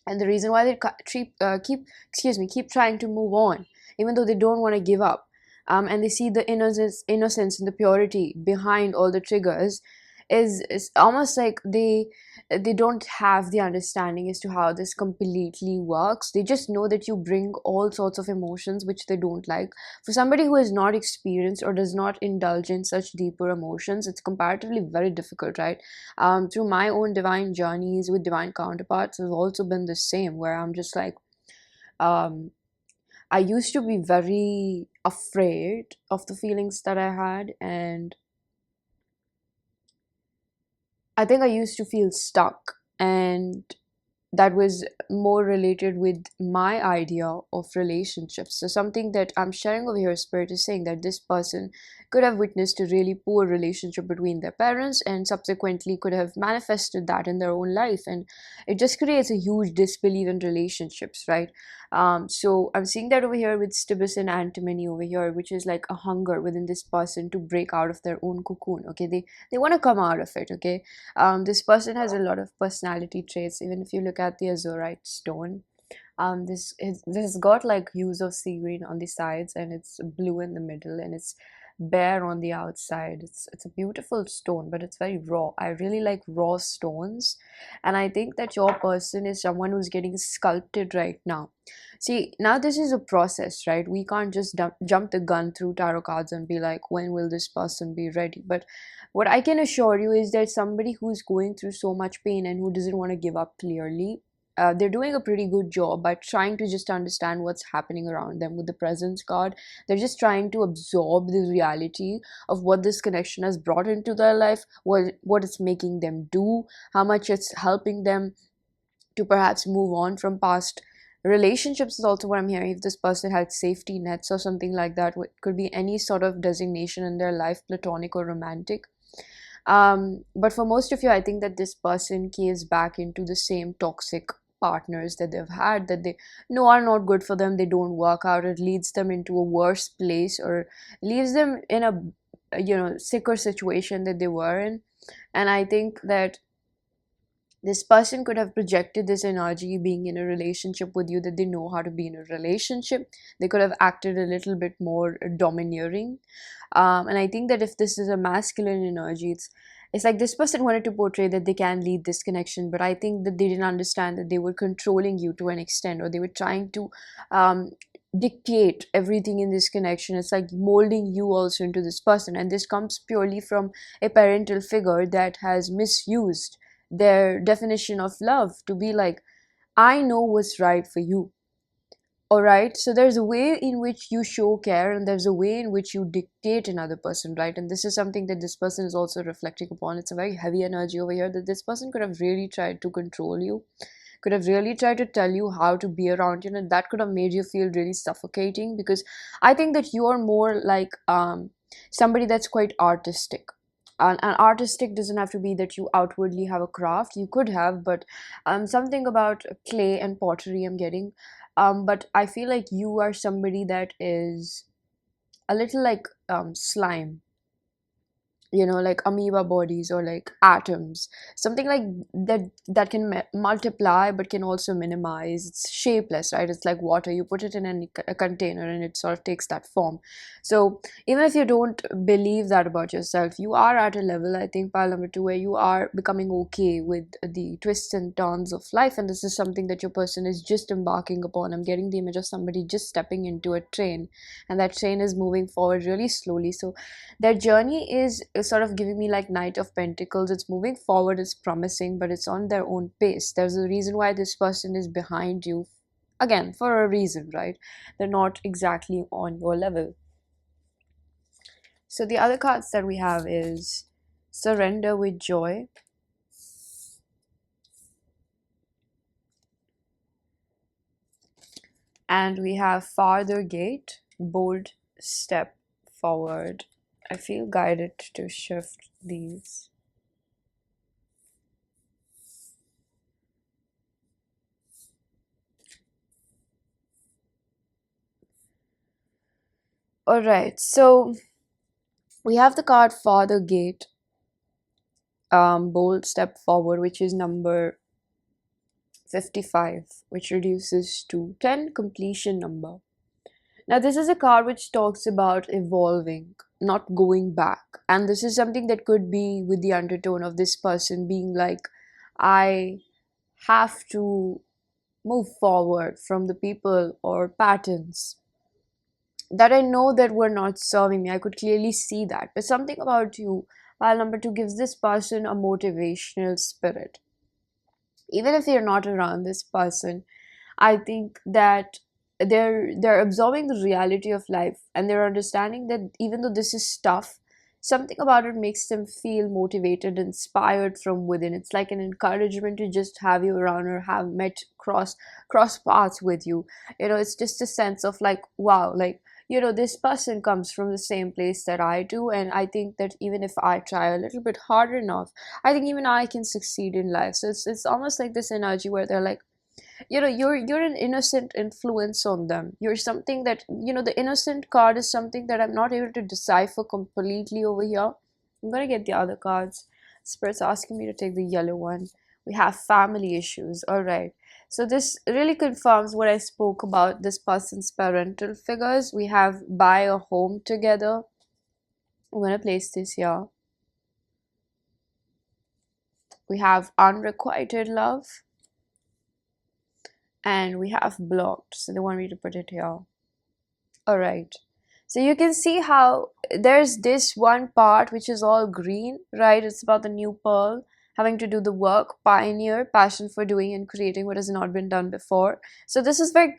and the reason why they keep trying to move on, even though they don't want to give up, and they see the innocence and the purity behind all the triggers, is almost like they don't have the understanding as to how this completely works. They just know that you bring all sorts of emotions which they don't like. For somebody who has not experienced or does not indulge in such deeper emotions, it's comparatively very difficult, right? Through my own divine journeys with divine counterparts has also been the same, where I'm just like, um, I used to be very afraid of the feelings that I had, and I think I used to feel stuck, and that was more related with my idea of relationships. So something that I'm sharing over here, Spirit is saying that this person could have witnessed a really poor relationship between their parents, and subsequently could have manifested that in their own life, and it just creates a huge disbelief in relationships, right? So I'm seeing that over here with Stibus and antimony over here, which is like a hunger within this person to break out of their own cocoon. Okay, they want to come out of it. Okay, this person has a lot of personality traits. Even if you look at the Azurite stone, this has got like hues of sea green on the sides, and it's blue in the middle, and it's bare on the outside. It's a beautiful stone, but it's very raw. I really like raw stones, and I think that your person is someone who's getting sculpted right now. See, now this is a process, right? We can't just jump the gun through tarot cards and be like, when will this person be ready? But what I can assure you is that somebody who's going through so much pain and who doesn't want to give up clearly, they're doing a pretty good job by trying to just understand what's happening around them with the presence card. They're just trying to absorb the reality of what this connection has brought into their life, what it's making them do, how much it's helping them to perhaps move on from past relationships is also what I'm hearing. If this person had safety nets or something like that, it could be any sort of designation in their life, platonic or romantic. But for most of you, I think that this person caves back into the same toxic partners that they've had, that they know are not good for them. They don't work out. It leads them into a worse place, or leaves them in a sicker situation that they were in. And I think that this person could have projected this energy being in a relationship with you, that they know how to be in a relationship. They could have acted a little bit more domineering. And I think that if this is a masculine energy, it's like this person wanted to portray that they can lead this connection, but I think that they didn't understand that they were controlling you to an extent, or they were trying to dictate everything in this connection. It's like molding you also into this person, and this comes purely from a parental figure that has misused their definition of love to be like, I know what's right for you. All right, so there's a way in which you show care, and there's a way in which you dictate another person, right? And this is something that this person is also reflecting upon. It's a very heavy energy over here, that this person could have really tried to control you, could have really tried to tell you how to be around you, and that could have made you feel really suffocating. Because I think that you are more like somebody that's quite artistic. And artistic doesn't have to be that you outwardly have a craft. You could have, but something about clay and pottery I'm getting. But I feel like you are somebody that is a little like slime, you know, like amoeba bodies or like atoms, something like that can multiply but can also minimize. It's shapeless, right? It's like water. You put it in a container and it sort of takes that form. So even if you don't believe that about yourself, you are at a level, I think, pile number two, where you are becoming okay with the twists and turns of life, and this is something that your person is just embarking upon. I'm getting the image of somebody just stepping into a train, and that train is moving forward really slowly. So their journey is sort of giving me like Knight of Pentacles. It's moving forward, it's promising, but it's on their own pace. There's a reason why this person is behind you, again, for a reason, right? They're not exactly on your level. So the other cards that we have is Surrender with Joy, and we have Farther Gate, Bold Step Forward. I feel guided to shift these. All right, so we have the card Farther Gate, Bold Step Forward, which is number 55, which reduces to 10, completion number. Now, this is a card which talks about evolving, not going back. And this is something that could be with the undertone of this person being like, I have to move forward from the people or patterns that I know that were not serving me. I could clearly see that. But something about you, pile number two, gives this person a motivational spirit. Even if you're not around this person, I think that they're absorbing the reality of life, and they're understanding that even though this is tough, something about it makes them feel motivated, inspired from within. It's like an encouragement to just have you around or have met cross paths with you. You know, it's just a sense of like, wow, like, you know, this person comes from the same place that I do, and I think that even if I try a little bit hard enough, I think even I can succeed in life. So it's almost like this energy where they're like, you know, you're an innocent influence on them. You're something that, you know, the innocent card is something that I'm not able to decipher completely over here. I'm gonna get the other cards. Spirit's asking me to take the yellow one. We have family issues. All right, so this really confirms what I spoke about this person's parental figures. We have buy a home together. I'm gonna place this here. We have unrequited love, and we have blocked, so they want me to put it here. All right, so you can see how there's this one part which is all green, right? It's about the new pearl, having to do the work, pioneer, passion for doing and creating what has not been done before. So this is very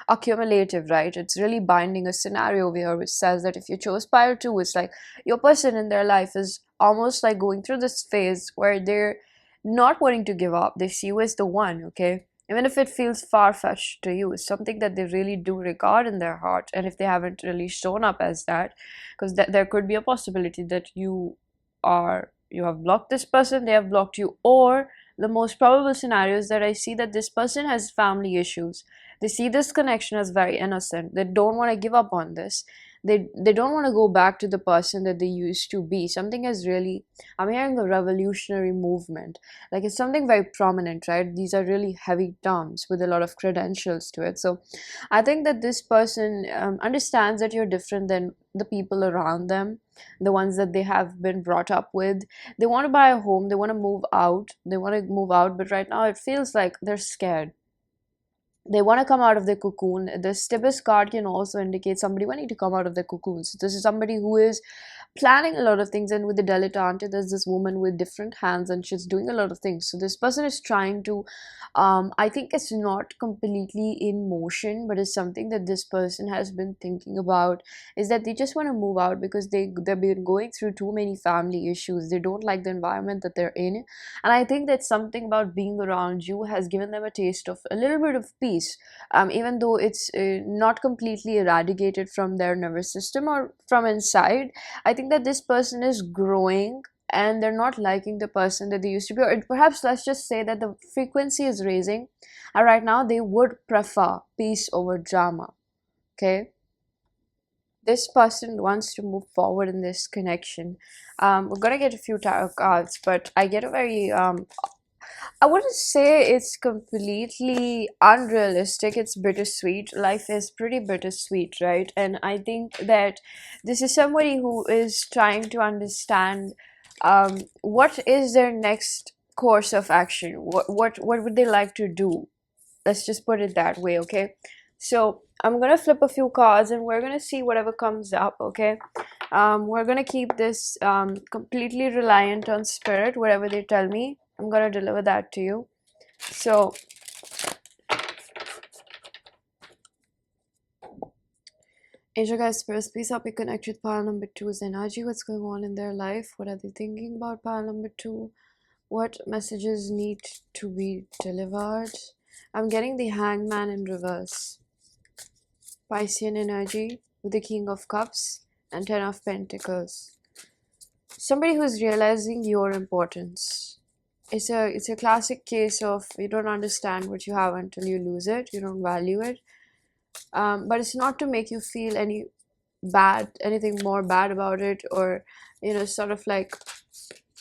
accumulative, right? It's really binding a scenario over here which says that if you chose pile 2, it's like your person in their life is almost like going through this phase where they're not wanting to give up. They see you as the one, okay? Even if it feels far-fetched to you, it's something that they really do regard in their heart. And if they haven't really shown up as that, because there could be a possibility that you have blocked this person, they have blocked you, or the most probable scenario is that I see that this person has family issues. They see this connection as very innocent. They don't want to give up on this. They don't want to go back to the person that they used to be. Something is really, I'm hearing a revolutionary movement. Like it's something very prominent, right? These are really heavy terms with a lot of credentials to it. So I think that this person understands that you're different than the people around them, the ones that they have been brought up with. They want to buy a home, they want to move out, but right now it feels like they're scared. They want to come out of the cocoon. The Stibus card can also indicate somebody wanting to come out of the cocoon. So this is somebody who is planning a lot of things, and with the dilettante, there's this woman with different hands and she's doing a lot of things. So this person is trying to, I think it's not completely in motion, but it's something that this person has been thinking about, is that they just want to move out because they've been going through too many family issues. They don't like the environment that they're in, and I think that something about being around you has given them a taste of a little bit of peace, even though it's not completely eradicated from their nervous system or from inside. I think that this person is growing and they're not liking the person that they used to be, or perhaps let's just say that the frequency is raising, and right now they would prefer peace over drama. Okay, this person wants to move forward in this connection. We're gonna get a few tarot cards, but I get a very I wouldn't say it's completely unrealistic. It's bittersweet. Life is pretty bittersweet, right? And I think that this is somebody who is trying to understand what is their next course of action. What would they like to do? Let's just put it that way, okay? So I'm gonna flip a few cards and we're gonna see whatever comes up, okay? We're gonna keep this completely reliant on spirit. Whatever they tell me, I'm gonna deliver that to you. So Angel guys, spirits, please help me connect with pile number two's energy. What's going on in their life? What are they thinking about pile number two? What messages need to be delivered? I'm getting the Hangman in reverse. Piscean energy with the King of Cups and Ten of Pentacles. Somebody who's realizing your importance. It's a classic case of you don't understand what you have until you lose it. You don't value it. But it's not to make you feel anything more bad about it, or sort of like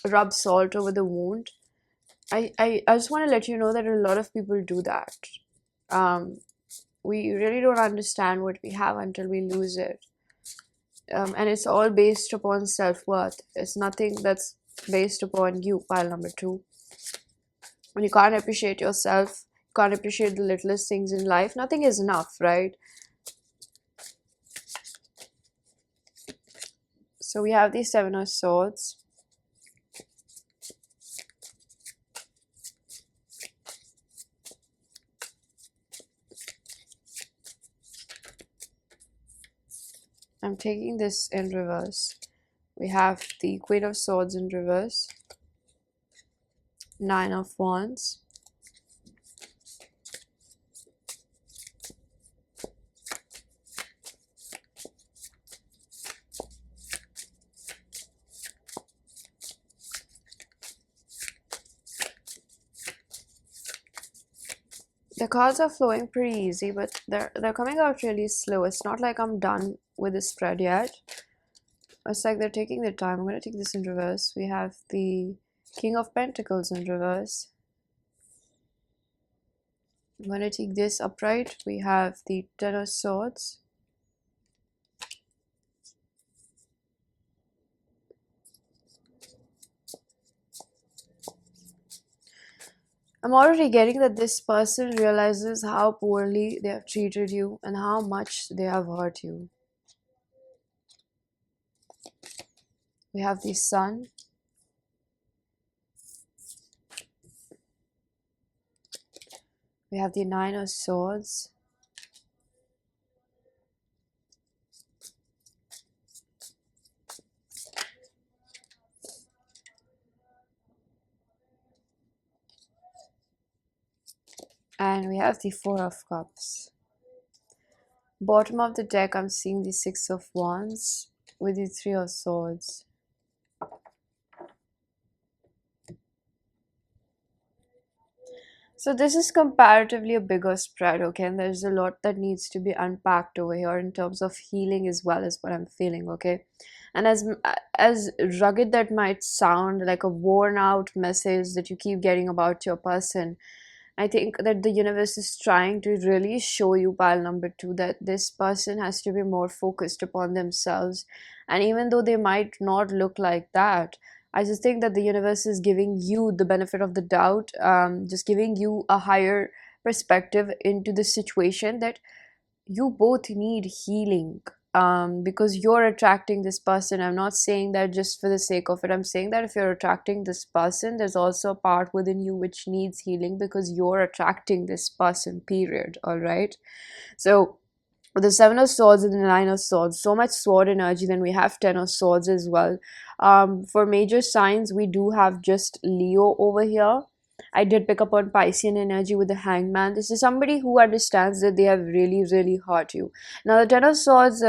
rub salt over the wound. I just want to let you know that a lot of people do that. We really don't understand what we have until we lose it. And it's all based upon self-worth. It's nothing that's based upon you, pile number two. When you can't appreciate yourself, can't appreciate the littlest things in life, nothing is enough, right? So we have the Seven of Swords. I'm taking this in reverse. We have the Queen of Swords in reverse. Nine of Wands. The cards are flowing pretty easy, but they're coming out really slow. It's not like I'm done with the spread yet. It's like they're taking their time. I'm going to take this in reverse. We have the King of Pentacles in reverse. I'm going to take this upright. We have the Ten of Swords. I'm already getting that this person realizes how poorly they have treated you and how much they have hurt you. We have the Sun. We have the Nine of Swords. And we have the Four of Cups. Bottom of the deck, I'm seeing the Six of Wands with the Three of Swords. So this is comparatively a bigger spread, okay? And there's a lot that needs to be unpacked over here in terms of healing as well as what I'm feeling, okay? And as rugged that might sound, like a worn out message that you keep getting about your person, I think that the universe is trying to really show you, pile number two, that this person has to be more focused upon themselves. And even though they might not look like that, I just think that the universe is giving you the benefit of the doubt, just giving you a higher perspective into the situation, that you both need healing, because you're attracting this person. I'm not saying that just for the sake of it. I'm saying that if you're attracting this person, there's also a part within you which needs healing, because you're attracting this person, period. All right. So with the Seven of Swords and the Nine of Swords, so much sword energy. Then we have Ten of Swords as well. For major signs, we do have just Leo over here. I did pick up on Piscean energy with the Hangman. This is somebody who understands that they have really, really hurt you. Now, the Ten of Swords,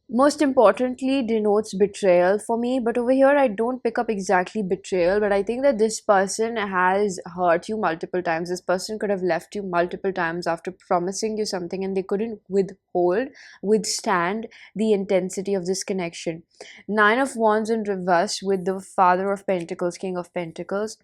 most importantly, denotes betrayal for me. But over here, I don't pick up exactly betrayal, but I think that this person has hurt you multiple times. This person could have left you multiple times after promising you something, and they couldn't withstand the intensity of this connection. Nine of Wands in reverse with the Father of Pentacles, King of Pentacles.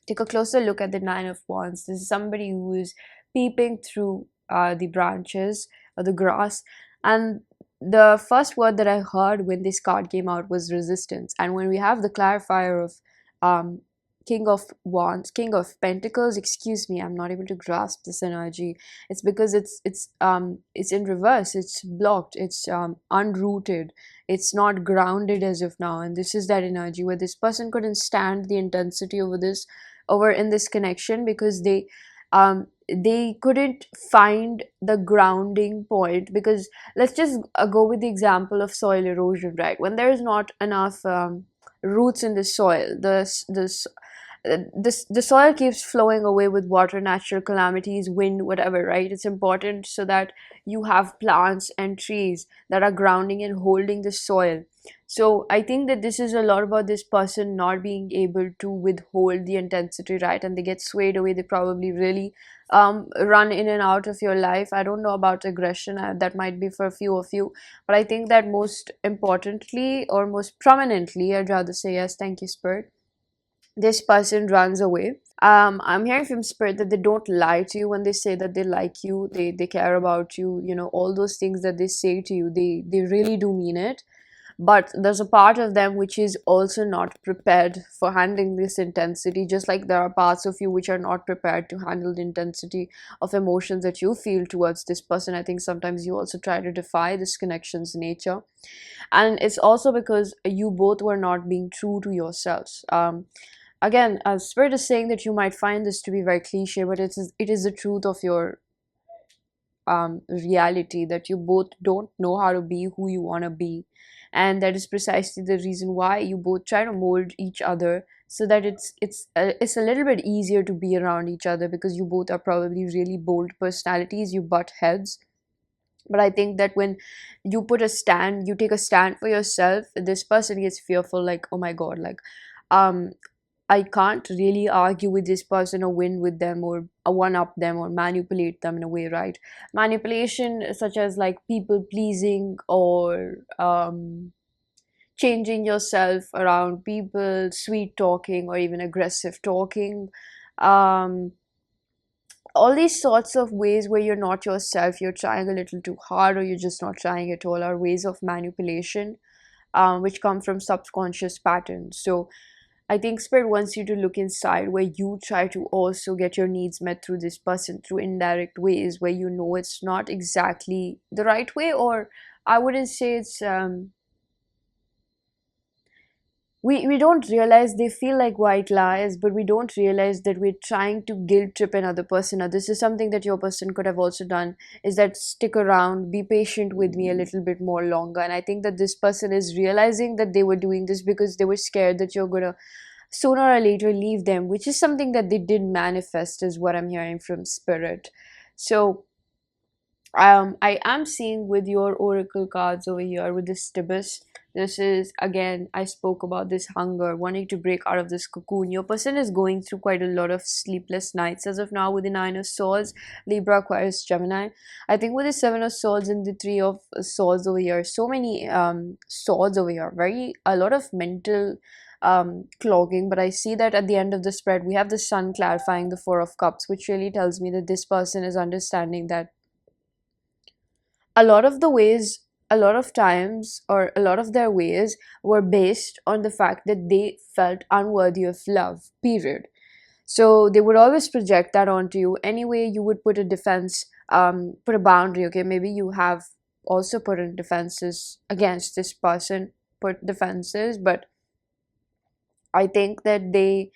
Take a closer look at the Nine of Wands. This is somebody who is peeping through the branches or the grass. And the first word that I heard when this card came out was resistance. And when we have the clarifier of King of Wands, King of Pentacles, excuse me, I'm not able to grasp this energy. It's because it's in reverse, it's blocked, it's unrooted, it's not grounded as of now. And this is that energy where this person couldn't stand the intensity over in this connection, because they couldn't find the grounding point. Because let's just go with the example of soil erosion, right? When there is not enough roots in the soil, the soil keeps flowing away with water, natural calamities, wind, whatever, right? It's important so that you have plants and trees that are grounding and holding the soil. So I think that this is a lot about this person not being able to withhold the intensity, right? And they get swayed away. They probably really run in and out of your life. I don't know about aggression. That might be for a few of you. But I think that most importantly, or most prominently, I'd rather say, yes, thank you, Spirit, this person runs away. I'm hearing from Spirit that they don't lie to you when they say that they like you, they care about you, all those things that they say to you, they really do mean it. But there's a part of them which is also not prepared for handling this intensity, just like there are parts of you which are not prepared to handle the intensity of emotions that you feel towards this person. I think sometimes you also try to defy this connection's nature, and it's also because you both were not being true to yourselves. Again, Spirit is saying that you might find this to be very cliche, but it is the truth of your reality, that you both don't know how to be who you want to be. And that is precisely the reason why you both try to mold each other, so that it's a little bit easier to be around each other, because you both are probably really bold personalities. You butt heads. But I think that when you take a stand for yourself, this person gets fearful, like, oh my god, like, I can't really argue with this person or win with them or one up them or manipulate them in a way, right? Manipulation such as like people pleasing, or changing yourself around people, sweet talking, or even aggressive talking. Um, all these sorts of ways where you're not yourself, you're trying a little too hard, or you're just not trying at all, are ways of manipulation, which come from subconscious patterns. So I think Spirit wants you to look inside, where you try to also get your needs met through this person through indirect ways, where it's not exactly the right way, or I wouldn't say it's we don't realize they feel like white lies, but we don't realize that we're trying to guilt trip another person. Now, this is something that your person could have also done, is that stick around, be patient with me a little bit more longer. And I think that this person is realizing that they were doing this because they were scared that you're gonna sooner or later leave them, which is something that they did manifest, is what I'm hearing from Spirit. So I am seeing with your oracle cards over here with this Tibus, this is, again, I spoke about this hunger, wanting to break out of this cocoon. Your person is going through quite a lot of sleepless nights as of now with the Nine of Swords, Libra, Aquarius, Gemini. I think with the Seven of Swords and the Three of Swords over here, so many swords over here, a lot of mental clogging. But I see that at the end of the spread we have the Sun clarifying the Four of Cups, which really tells me that this person is understanding that a lot of the ways, a lot of times, or a lot of their ways were based on the fact that they felt unworthy of love, period. So they would always project that onto you. Anyway, you would put a defense, put a boundary. Okay, maybe you have also put in defenses against this person, put defenses, but I think that they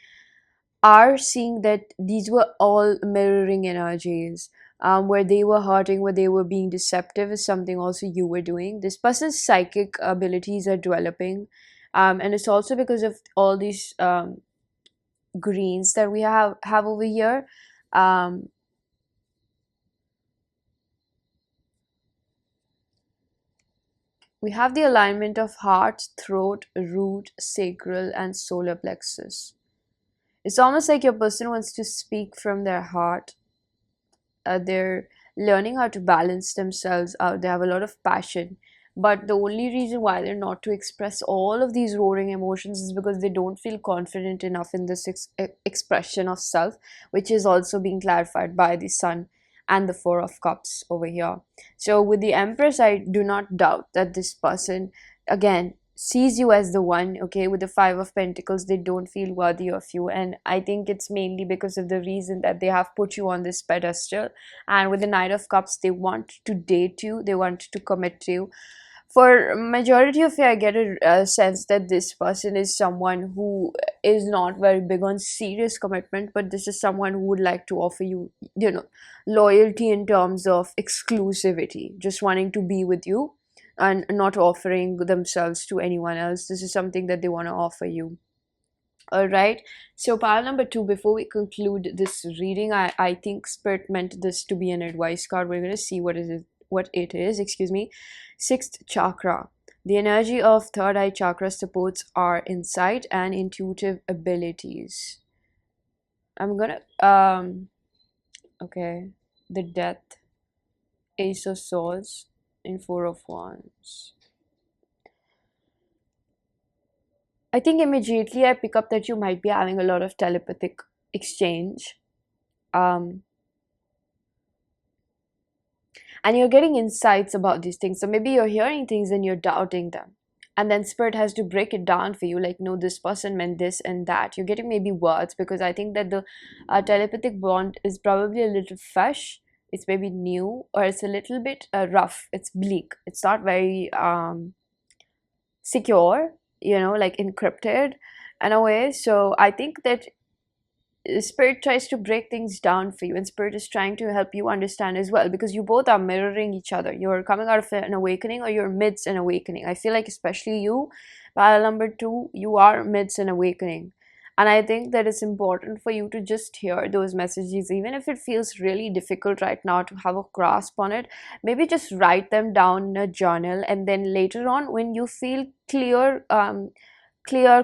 are seeing that these were all mirroring energies. Where they were hurting, where they were being deceptive, is something also you were doing. This person's psychic abilities are developing, and it's also because of all these greens that we have over here. Um, we have the alignment of heart, throat, root, sacral, and solar plexus. It's almost like your person wants to speak from their heart. They're learning how to balance themselves out. They have a lot of passion, but the only reason why they're not to express all of these roaring emotions is because they don't feel confident enough in this expression of self, which is also being clarified by the sun and the four of cups over here. So with the empress, I do not doubt that this person, again, sees you as the one. Okay, with the five of pentacles, they don't feel worthy of you, and I think it's mainly because of the reason that they have put you on this pedestal. And with the knight of cups, they want to date you, they want to commit to you. For majority of you, I get a sense that this person is someone who is not very big on serious commitment, but this is someone who would like to offer you, loyalty in terms of exclusivity, just wanting to be with you and not offering themselves to anyone else. This is something that they want to offer you. All right. So pile number 2, before we conclude this reading, I think Spirit meant this to be an advice card. We're going to see what it is, excuse me. Sixth chakra. The energy of third eye chakra supports our insight and intuitive abilities. I'm gonna okay. The Death, Ace of Swords, and Four of Wands. I think immediately I pick up that you might be having a lot of telepathic exchange. And you're getting insights about these things. So maybe you're hearing things and you're doubting them. And then Spirit has to break it down for you, like, no, this person meant this and that. You're getting maybe words, because I think that the telepathic bond is probably a little fresh. It's maybe new, or it's a little bit rough. It's bleak. It's not very secure, like encrypted in a way. So I think that Spirit tries to break things down for you, and Spirit is trying to help you understand as well, because you both are mirroring each other. You're coming out of an awakening, or you're midst an awakening. I feel like especially you, pile number 2, you are midst an awakening. And I think that it's important for you to just hear those messages, even if it feels really difficult right now to have a grasp on it. Maybe just write them down in a journal, and then later on, when you feel clear,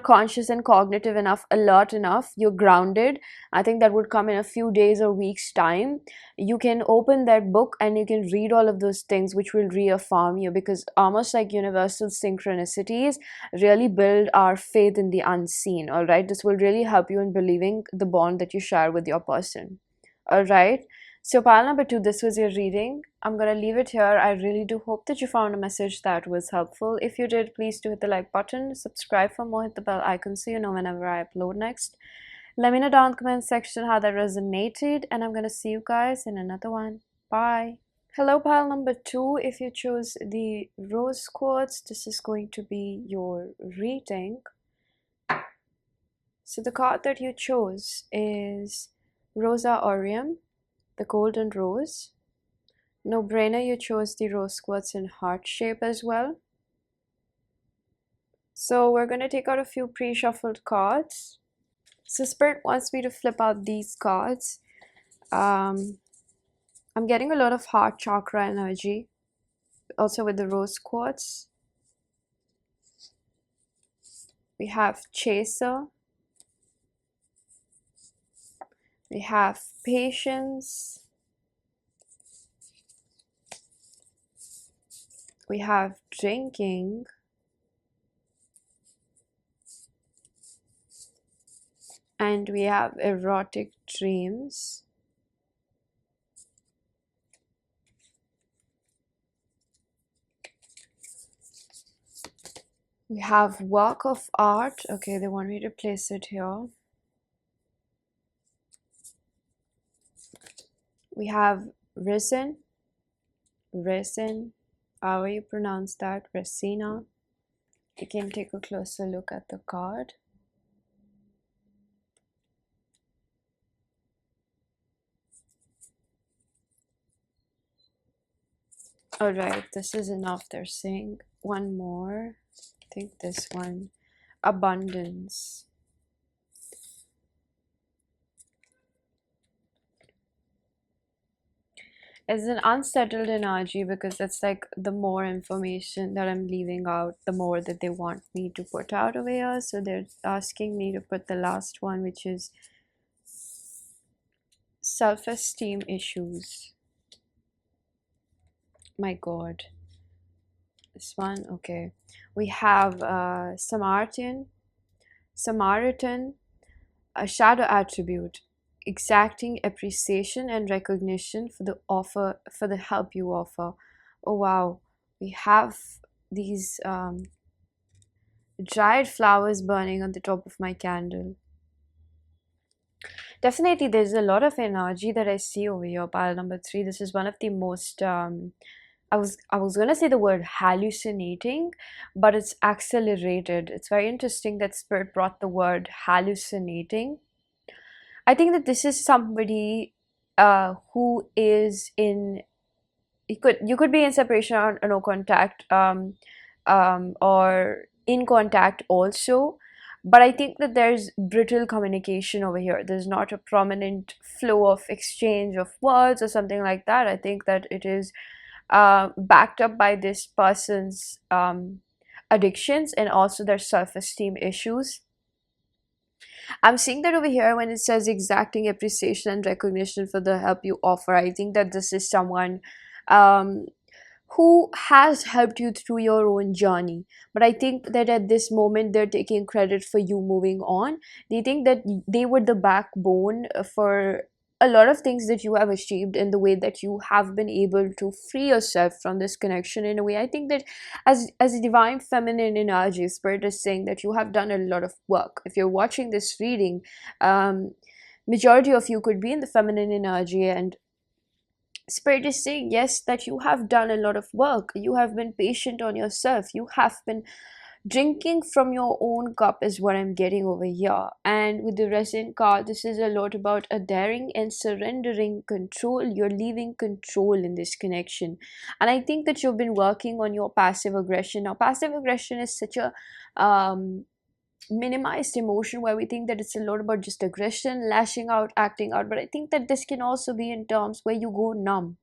conscious, and cognitive enough, alert enough, you're grounded. I think that would come in a few days or weeks' time. You can open that book and you can read all of those things, which will reaffirm you, because almost like universal synchronicities really build our faith in the unseen. All right, this will really help you in believing the bond that you share with your person. All right. So pile number 2, this was your reading. I'm gonna leave it here. I really do hope that you found a message that was helpful. If you did, please do hit the like button, subscribe for more, hit the bell icon so you know whenever I upload next. Let me know down in the comment section how that resonated, and I'm gonna see you guys in another one. Bye. Hello pile number 2. If you chose the rose quartz, this is going to be your reading. So the card that you chose is Rosa Aureum, the golden rose. No brainer, you chose the rose quartz in heart shape as well. So we're going to take out a few pre-shuffled cards. So Spirit wants me to flip out these cards. I'm getting a lot of heart chakra energy, also with the rose quartz. We have Chaser. We have Patience. We have Drinking. And we have Erotic Dreams. We have Work of Art. Okay, they want me to place it here. We have risen, how you pronounce that, resina. You can take a closer look at the card. Alright, this is enough. They're saying one more. I think this one. Abundance. It's an unsettled energy because that's like the more information that I'm leaving out, the more that they want me to put out over here. So they're asking me to put the last one, which is self-esteem issues. My God. This one, okay. We have Samaritan, a shadow attribute, exacting appreciation and recognition for the help you offer. Oh wow, we have these dried flowers burning on the top of my candle. Definitely there's a lot of energy that I see over here. Pile number 3, this is one of the most I was gonna say the word hallucinating, but it's accelerated. It's very interesting that Spirit brought the word hallucinating. I think that this is somebody who is in, you could be in separation or no contact, or in contact also, but I think that there's brittle communication over here. There's not a prominent flow of exchange of words or something like that. I think that it is backed up by this person's addictions and also their self-esteem issues. I'm seeing that over here when it says exacting appreciation and recognition for the help you offer. I think that this is someone um, who has helped you through your own journey. But I think that at this moment, they're taking credit for you moving on. They think that they were the backbone for a lot of things that you have achieved in the way that you have been able to free yourself from this connection in a way. I think that as a divine feminine energy, Spirit is saying that you have done a lot of work. If you're watching this reading, majority of you could be in the feminine energy, and Spirit is saying, yes, that you have done a lot of work. You have been patient on yourself. You have been drinking from your own cup, is what I'm getting over here. And with the Resin card, this is a lot about adhering and surrendering control. You're leaving control in this connection. And I think that you've been working on your passive aggression. Now, passive aggression is such a minimized emotion where we think that it's a lot about just aggression, lashing out, acting out. But I think that this can also be in terms where you go numb,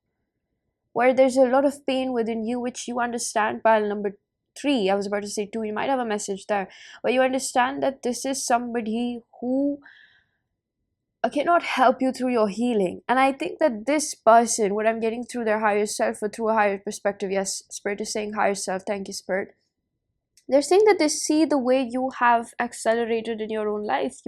where there's a lot of pain within you, which you understand. Pile number 3, I was about to say 2, you might have a message there, where you understand that this is somebody who cannot help you through your healing. And I think that this person, what I'm getting through their higher self or through a higher perspective, yes, Spirit is saying higher self, thank you, Spirit. They're saying that they see the way you have accelerated in your own life.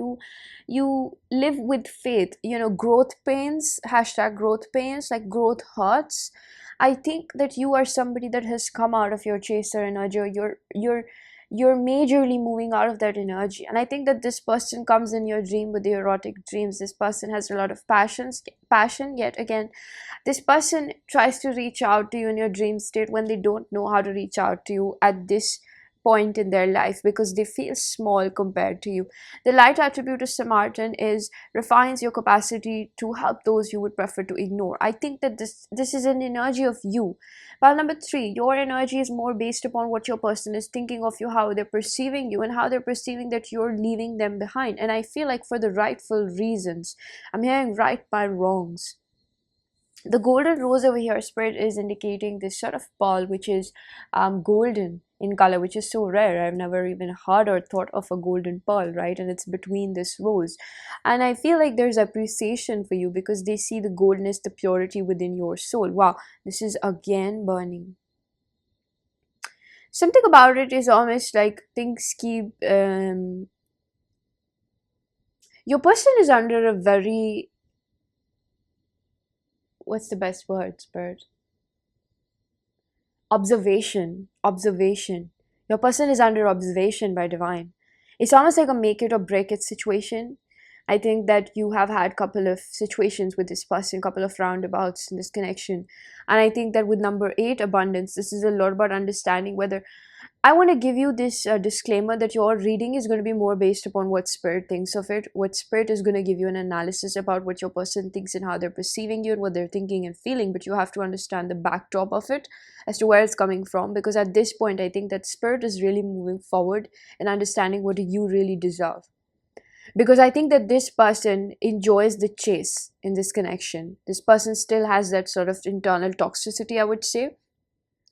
You live with faith, growth pains, hashtag growth pains, like growth hurts. I think that you are somebody that has come out of your chaser energy, or you're majorly moving out of that energy. And I think that this person comes in your dream with the erotic dreams. This person has a lot of passion, yet again, this person tries to reach out to you in your dream state when they don't know how to reach out to you at this point in their life, because they feel small compared to you. The light attribute of Samaritan is refines your capacity to help those you would prefer to ignore. I think that this is an energy of you. While number 3, your energy is more based upon what your person is thinking of you, how they're perceiving you, and how they're perceiving that you're leaving them behind. And I feel like for the rightful reasons. I'm hearing right by wrongs. The golden rose over here, Spirit is indicating this sort of pearl, which is golden in color, which is so rare. I've never even heard or thought of a golden pearl, right? And it's between this rose. And I feel like there's appreciation for you because they see the goldness, the purity within your soul. Wow, this is again burning. Something about it is almost like things keep... your person is under a very... what's the best word, Spirit? Observation. Your person is under observation by divine. It's almost like a make it or break it situation, I think that you have had couple of situations with this person, couple of roundabouts in this connection. And I think that with number 8, abundance, this is a lot about understanding whether I want to give you this disclaimer that your reading is going to be more based upon what spirit thinks of it. What spirit is going to give you an analysis about what your person thinks and how they're perceiving you and what they're thinking and feeling. But you have to understand the backdrop of it as to where it's coming from. Because at this point, I think that spirit is really moving forward and understanding what you really deserve. Because I think that this person enjoys the chase in this connection. This person still has that sort of internal toxicity, I would say.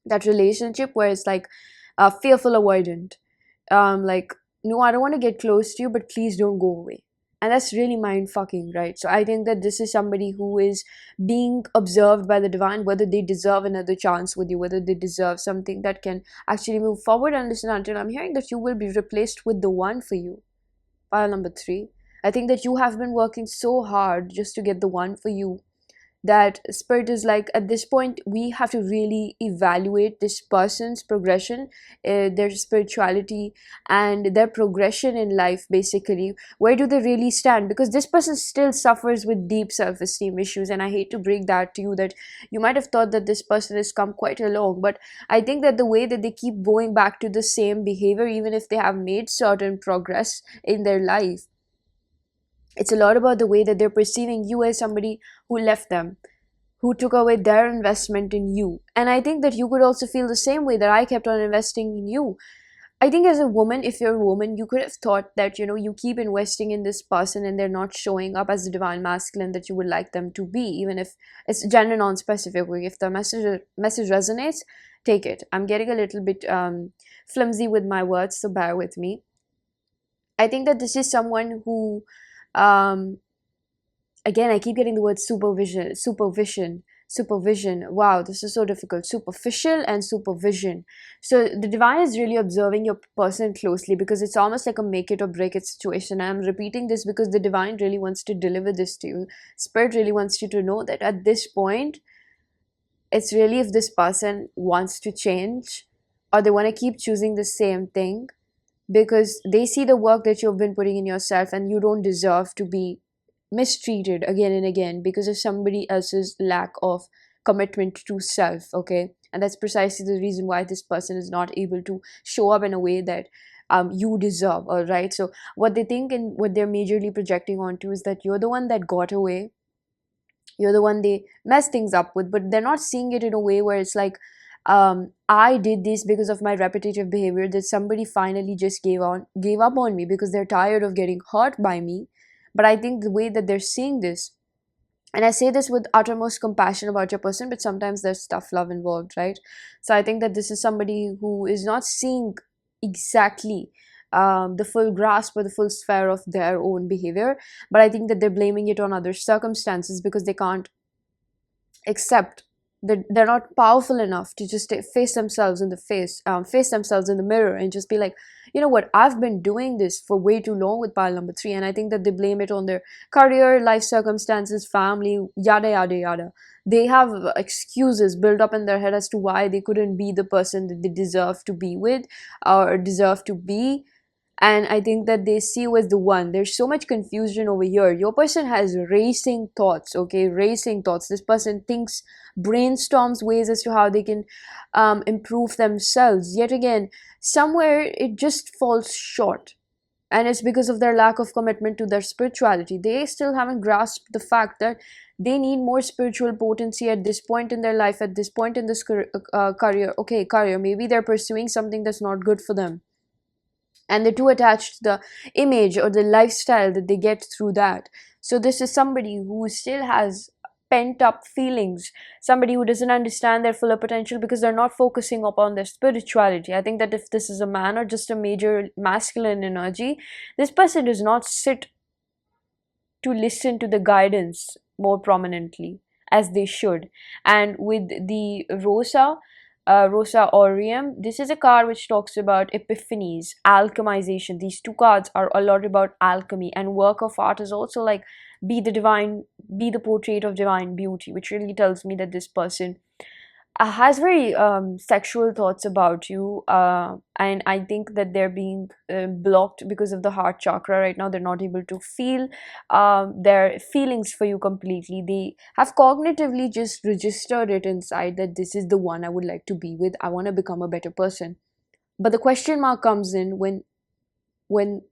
That relationship where it's like fearful avoidant. Like, no, I don't want to get close to you, but please don't go away. And that's really mind fucking, right? So I think that this is somebody who is being observed by the divine, whether they deserve another chance with you, whether they deserve something that can actually move forward. And listen, until I'm hearing that you will be replaced with the one for you. Pile number 3. I think that you have been working so hard just to get the one for you, that spirit is like, at this point we have to really evaluate this person's progression, their spirituality and their progression in life. Basically, where do they really stand? Because this person still suffers with deep self-esteem issues, and I hate to break that to you, that you might have thought that this person has come quite along, but I think that the way that they keep going back to the same behavior, even if they have made certain progress in their life, it's a lot about the way that they're perceiving you as somebody who left them, who took away their investment in you. And I think that you could also feel the same way that I kept on investing in you. I think as a woman, if you're a woman, you could have thought that, you keep investing in this person and they're not showing up as the divine masculine that you would like them to be, even if it's gender non-specific. If the message resonates, take it. I'm getting a little bit flimsy with my words, so bear with me. I think that this is someone who again, I keep getting the word supervision. Wow, this is so difficult. Superficial and supervision. So the divine is really observing your person closely, because it's almost like a make it or break it situation. And I'm repeating this because the divine really wants to deliver this to you. Spirit really wants you to know that at this point, it's really if this person wants to change or they want to keep choosing the same thing, because they see the work that you've been putting in yourself, and you don't deserve to be mistreated again and again because of somebody else's lack of commitment to self. Okay, and that's precisely the reason why this person is not able to show up in a way that you deserve. All right, so what they think and what they're majorly projecting onto is that you're the one that got away, you're the one they mess things up with, but they're not seeing it in a way where it's like, I did this because of my repetitive behavior, that somebody finally just gave up on me because they're tired of getting hurt by me. But I think the way that they're seeing this, and I say this with uttermost compassion about your person, but sometimes there's tough love involved, right? So I think that this is somebody who is not seeing exactly the full grasp or the full sphere of their own behavior, but I think that they're blaming it on other circumstances because they can't accept that they're not powerful enough to just face themselves in the face themselves in the mirror and just be like, you know what, I've been doing this for way too long with pile number 3. And I think that they blame it on their career, life circumstances, family, yada yada yada. They have excuses built up in their head as to why they couldn't be the person that they deserve to be with or deserve to be. And I think that they see you as the one. There's so much confusion over here. Your person has racing thoughts, okay? Racing thoughts. This person thinks, brainstorms ways as to how they can improve themselves. Yet again, somewhere it just falls short. And it's because of their lack of commitment to their spirituality. They still haven't grasped the fact that they need more spiritual potency at this point in their life, at this point in this career. Okay, career. Maybe they're pursuing something that's not good for them, and they're too attached to the image or the lifestyle that they get through that. So this is somebody who still has pent up feelings, somebody who doesn't understand their fuller potential because they're not focusing upon their spirituality. I think that if this is a man or just a major masculine energy, this person does not sit to listen to the guidance more prominently as they should. And with the Rosa Aureum, this is a card which talks about epiphanies, alchemization. These two cards are a lot about alchemy, and work of art is also like be the portrait of divine beauty, which really tells me that this person has very sexual thoughts about you, and I think that they're being blocked because of the heart chakra right now. They're not able to feel their feelings for you completely. They have cognitively just registered it inside that this is the one I would like to be with. I want to become a better person. But the question mark comes in when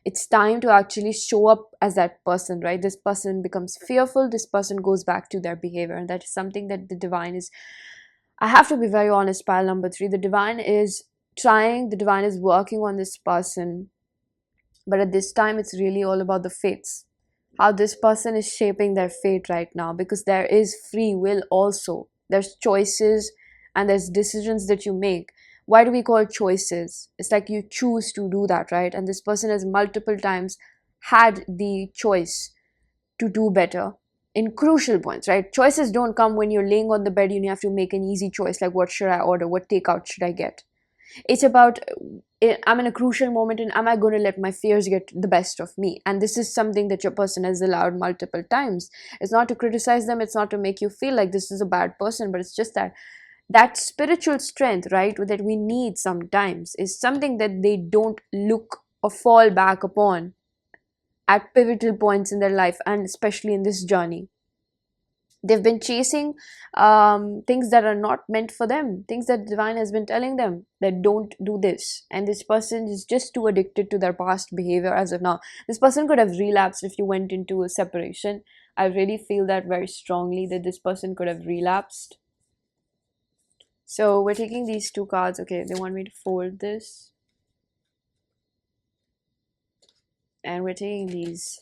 it's time to actually show up as that person, right? This person becomes fearful, this person goes back to their behavior, and that is something that the divine is, I have to be very honest, pile number 3, the divine is trying, the divine is working on this person, but at this time it's really all about the fates, how this person is shaping their fate right now, because there is free will also, there's choices and there's decisions that you make. Why do we call choices? It's like you choose to do that, right? And this person has multiple times had the choice to do better in crucial points, right? Choices don't come when you're laying on the bed and you have to make an easy choice like what should I order, what takeout should I get. It's about I'm in a crucial moment and am I going to let my fears get the best of me? And this is something that your person has allowed multiple times. It's not to criticize them, it's not to make you feel like this is a bad person, but it's just that spiritual strength, right, that we need sometimes is something that they don't look or fall back upon at pivotal points in their life, and especially in this journey. They've been chasing things that are not meant for them, things that divine has been telling them that don't do this, and this person is just too addicted to their past behavior as of now. This person could have relapsed if you went into a separation. I really feel that very strongly, that this person could have relapsed. So we're taking these 2 cards. Okay, they want me to fold this, and we're taking these.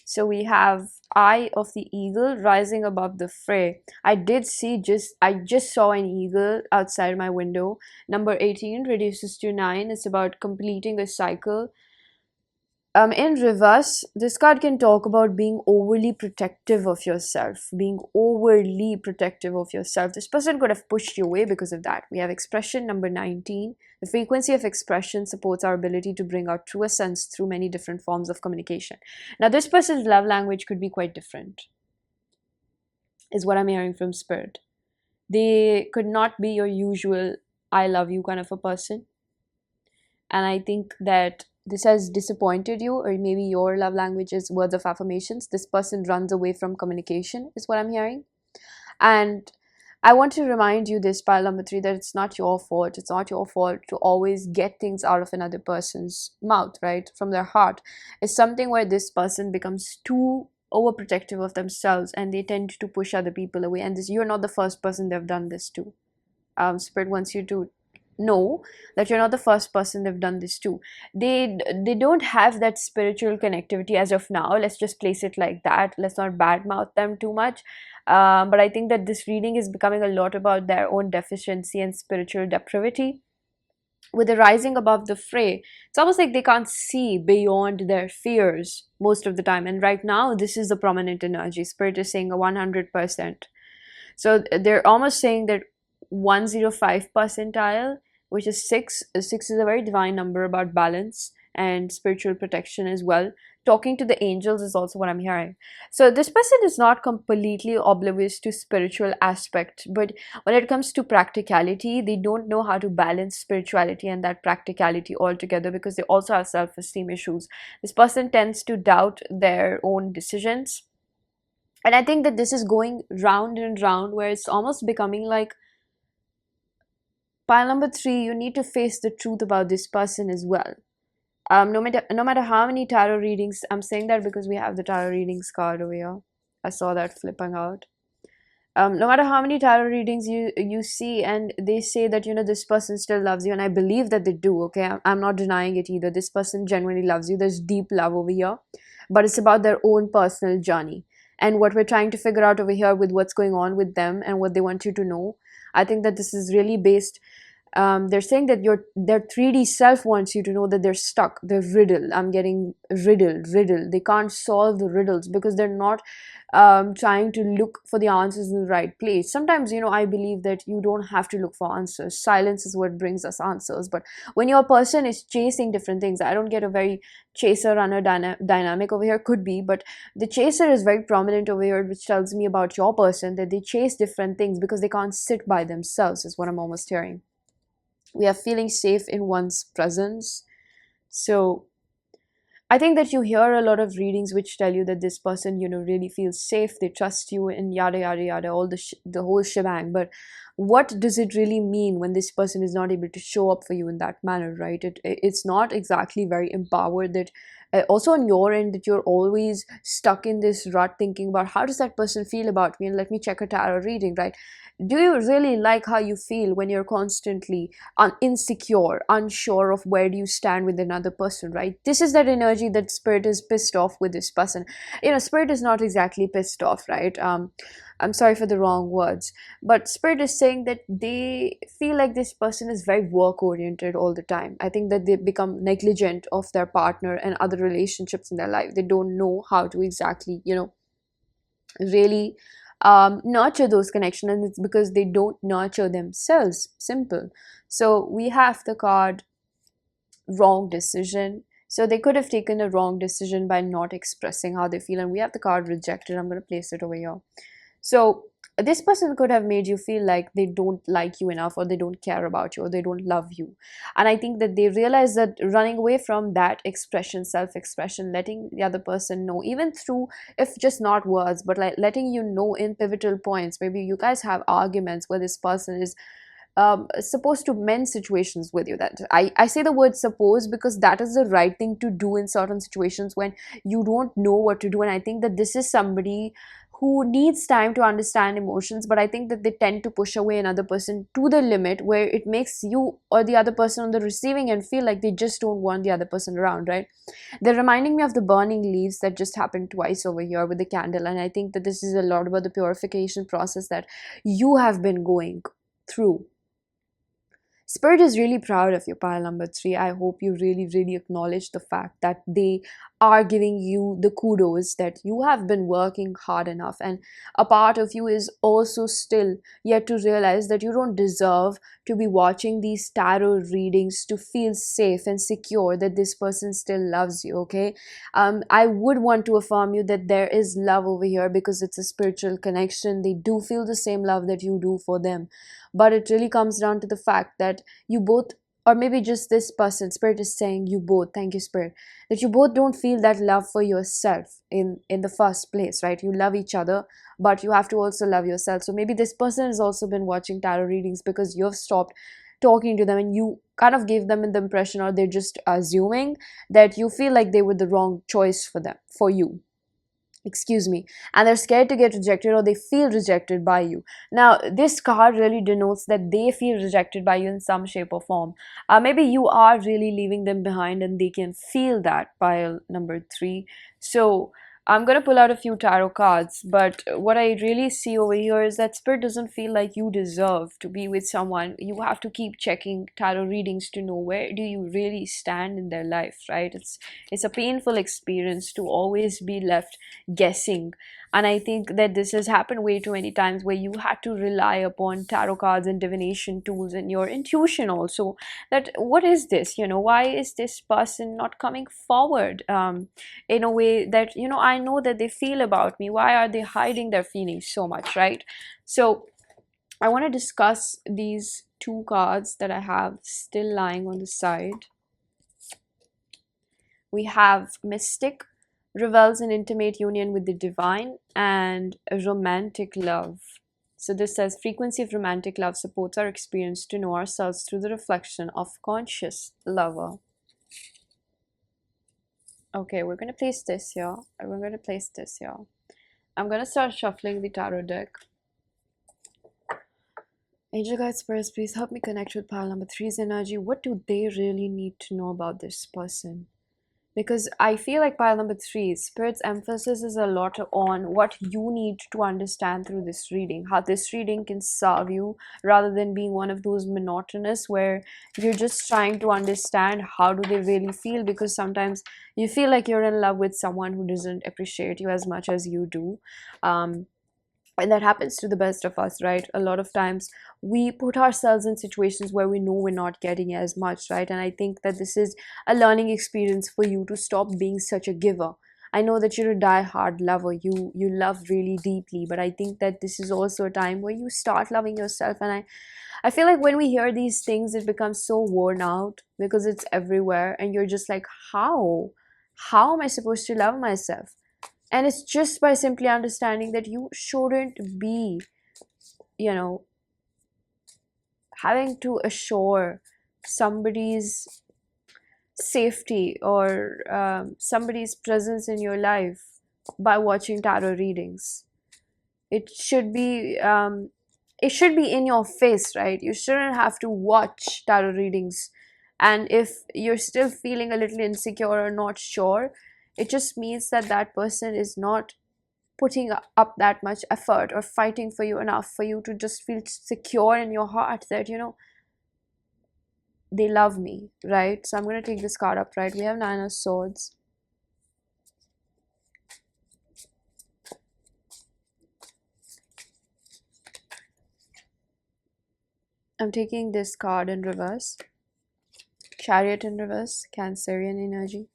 So we have Eye of the Eagle rising above the fray. I just saw an eagle outside my window. Number 18 reduces to 9. It's about completing a cycle. In reverse, this card can talk about being overly protective of yourself, being overly protective of yourself. This person could have pushed you away because of that. We have expression number 19. The frequency of expression supports our ability to bring our true essence through many different forms of communication. Now, this person's love language could be quite different, is what I'm hearing from Spirit. They could not be your usual I love you kind of a person. And I think that this has disappointed you, or maybe your love language is words of affirmations. This person runs away from communication, is what I'm hearing. And I want to remind you this, pile number 3, that it's not your fault. It's not your fault to always get things out of another person's mouth, right? From their heart. It's something where this person becomes too overprotective of themselves and they tend to push other people away. And this, you're not the first person they've done this to. Spirit wants you to know that you're not the first person they've done this to. They don't have that spiritual connectivity as of now. Let's just place it like that. Let's not badmouth them too much. But I think that this reading is becoming a lot about their own deficiency and spiritual depravity. With the rising above the fray, it's almost like they can't see beyond their fears most of the time. And right now, this is the prominent energy. Spirit is saying a 100%. So they're almost saying that 105 percentile, which is 6. 6 is a very divine number about balance and spiritual protection as well. Talking to the angels is also what I'm hearing. So this person is not completely oblivious to spiritual aspect, but when it comes to practicality, they don't know how to balance spirituality and that practicality altogether, because they also have self-esteem issues. This person tends to doubt their own decisions. And I think that this is going round and round, where it's almost becoming like, pile number 3, you need to face the truth about this person as well. No matter how many tarot readings, I'm saying that because we have the tarot readings card over here. I saw that flipping out. No matter how many tarot readings you see, and they say that, this person still loves you, and I believe that they do, okay? I'm not denying it either. This person genuinely loves you. There's deep love over here, but it's about their own personal journey. And what we're trying to figure out over here with what's going on with them and what they want you to know, I think that this is really based They're saying that their 3D self wants you to know that they're stuck, they're riddled. I'm getting riddled. They can't solve the riddles because they're not trying to look for the answers in the right place. Sometimes, I believe that you don't have to look for answers. Silence is what brings us answers. But when your person is chasing different things, I don't get a very chaser runner dynamic over here, could be, but the chaser is very prominent over here, which tells me about your person, that they chase different things because they can't sit by themselves, is what I'm almost hearing. We are feeling safe in one's presence. So I think that you hear a lot of readings which tell you that this person, really feels safe, they trust you, and yada yada yada, all the whole shebang. But what does it really mean when this person is not able to show up for you in that manner, right? It's not exactly very empowered. That also on your end, that you're always stuck in this rut thinking about how does that person feel about me, and let me check a tarot reading, right? Do you really like how you feel when you're constantly insecure, unsure of where do you stand with another person, right? This is that energy that spirit is pissed off with this person. Spirit is not exactly pissed off, right? I'm sorry for the wrong words, but spirit is saying that they feel like this person is very work oriented all the time. I think that they become negligent of their partner and other relationships in their life. They don't know how to exactly, really nurture those connections, and it's because they don't nurture themselves. Simple. So we have the card wrong decision. So they could have taken a wrong decision by not expressing how they feel, and we have the card rejected. I'm going to place it over here. So this person could have made you feel like they don't like you enough, or they don't care about you, or they don't love you. And I think that they realize that running away from that expression, self-expression, letting the other person know, even through, if just not words, but like letting you know in pivotal points. Maybe you guys have arguments where this person is supposed to mend situations with you. That I say the word suppose because that is the right thing to do in certain situations when you don't know what to do. And I think that this is somebody who needs time to understand emotions, but I think that they tend to push away another person to the limit where it makes you or the other person on the receiving end feel like they just don't want the other person around, right? They're reminding me of the burning leaves that just happened twice over here with the candle. And I think that this is a lot about the purification process that you have been going through. Spirit is really proud of you, pile number 3. I hope you really, really acknowledge the fact that they are giving you the kudos that you have been working hard enough. And a part of you is also still yet to realize that you don't deserve to be watching these tarot readings to feel safe and secure that this person still loves you, okay? I would want to affirm you that there is love over here because it's a spiritual connection. They do feel the same love that you do for them. But it really comes down to the fact that you both, or maybe just this person, spirit is saying you both, thank you spirit, that you both don't feel that love for yourself in the first place, right? You love each other, but you have to also love yourself. So maybe this person has also been watching tarot readings because you've stopped talking to them, and you kind of gave them the impression, or they're just assuming that you feel like they were the wrong choice for you, excuse me, and they're scared to get rejected, or they feel rejected by you. Now this card really denotes that they feel rejected by you in some shape or form. Maybe you are really leaving them behind and they can feel that, pile number 3. So I'm going to pull out a few tarot cards, but what I really see over here is that spirit doesn't feel like you deserve to be with someone. You have to keep checking tarot readings to know where do you really stand in their life, right? It's a painful experience to always be left guessing. And I think that this has happened way too many times where you had to rely upon tarot cards and divination tools and your intuition also, that what is this, why is this person not coming forward in a way that, I know that they feel about me. Why are they hiding their feelings so much, right? So I want to discuss these 2 cards that I have still lying on the side. We have Mystic, revels in intimate union with the divine, and romantic love. So this says frequency of romantic love supports our experience to know ourselves through the reflection of conscious lover. Okay, we're going to place this here. We're going to place this here. I'm going to start shuffling the tarot deck. Angel guides, spirits, please help me connect with pile number 3's energy. What do they really need to know about this person? because I feel like pile number three, Spirit's emphasis is a lot on what you need to understand through this reading, how this reading can serve you, rather than being one of those monotonous where you're just trying to understand how do they really feel, because sometimes you feel like you're in love with someone who doesn't appreciate you as much as you do. Um, and that happens to the best of us, right? A lot of times we put ourselves in situations where we know we're not getting as much, right? And I think that this is a learning experience for you to stop being such a giver. I know that you're a die-hard lover, you love really deeply, but I think that this is also a time where you start loving yourself. And I feel like when we hear these things, it becomes so worn out because it's everywhere, and you're just like, how am I supposed to love myself? And it's just by simply understanding that you shouldn't be, you know, having to assure somebody's safety or somebody's presence in your life by watching tarot readings. It should be in your face, right? You shouldn't have to watch tarot readings. And if you're still feeling a little insecure or not sure, it just means that that person is not putting up that much effort or fighting for you enough for you to just feel secure in your heart that, you know, they love me, right? So I'm going to take this card upright. We have Nine of Swords. I'm taking this card in reverse. Chariot in reverse, Cancerian energy.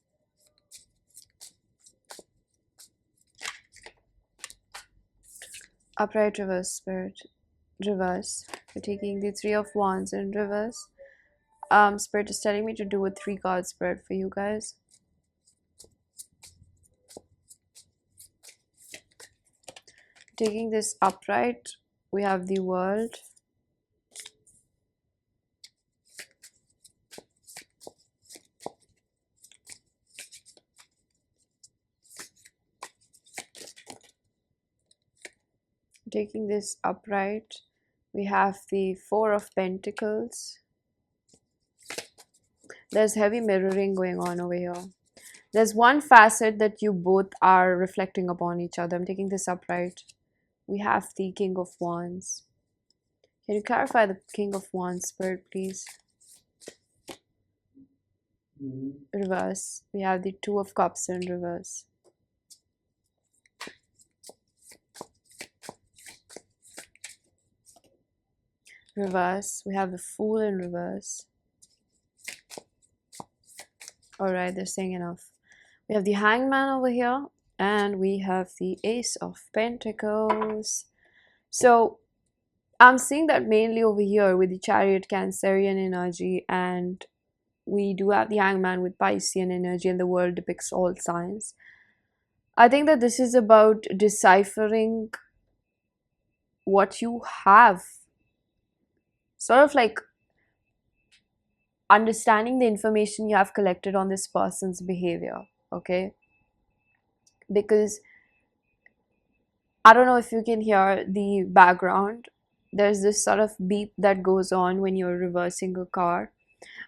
Upright reverse, Spirit. Reverse. We're taking the Three of Wands in reverse. Spirit is telling me to do a 3-card spread for you guys. Taking this upright, we have the World. Taking this upright, we have the Four of Pentacles. There's heavy mirroring going on over here. There's one facet that you both are reflecting upon each other. I'm taking this upright. We have the King of Wands. Can you clarify the King of Wands, Spirit, please? Reverse. We have the Two of Cups in reverse. Reverse. We have the Fool in reverse. Alright, they're saying enough. We have the Hangman over here, and we have the Ace of Pentacles. So I'm seeing that mainly over here with the Chariot, Cancerian energy, and we do have the Hangman with Piscean energy, and the World depicts all signs. I think that this is about deciphering what you have, sort of like understanding the information you have collected on this person's behavior, okay? Because I don't know if you can hear the background. There's this sort of beep that goes on when you're reversing a card.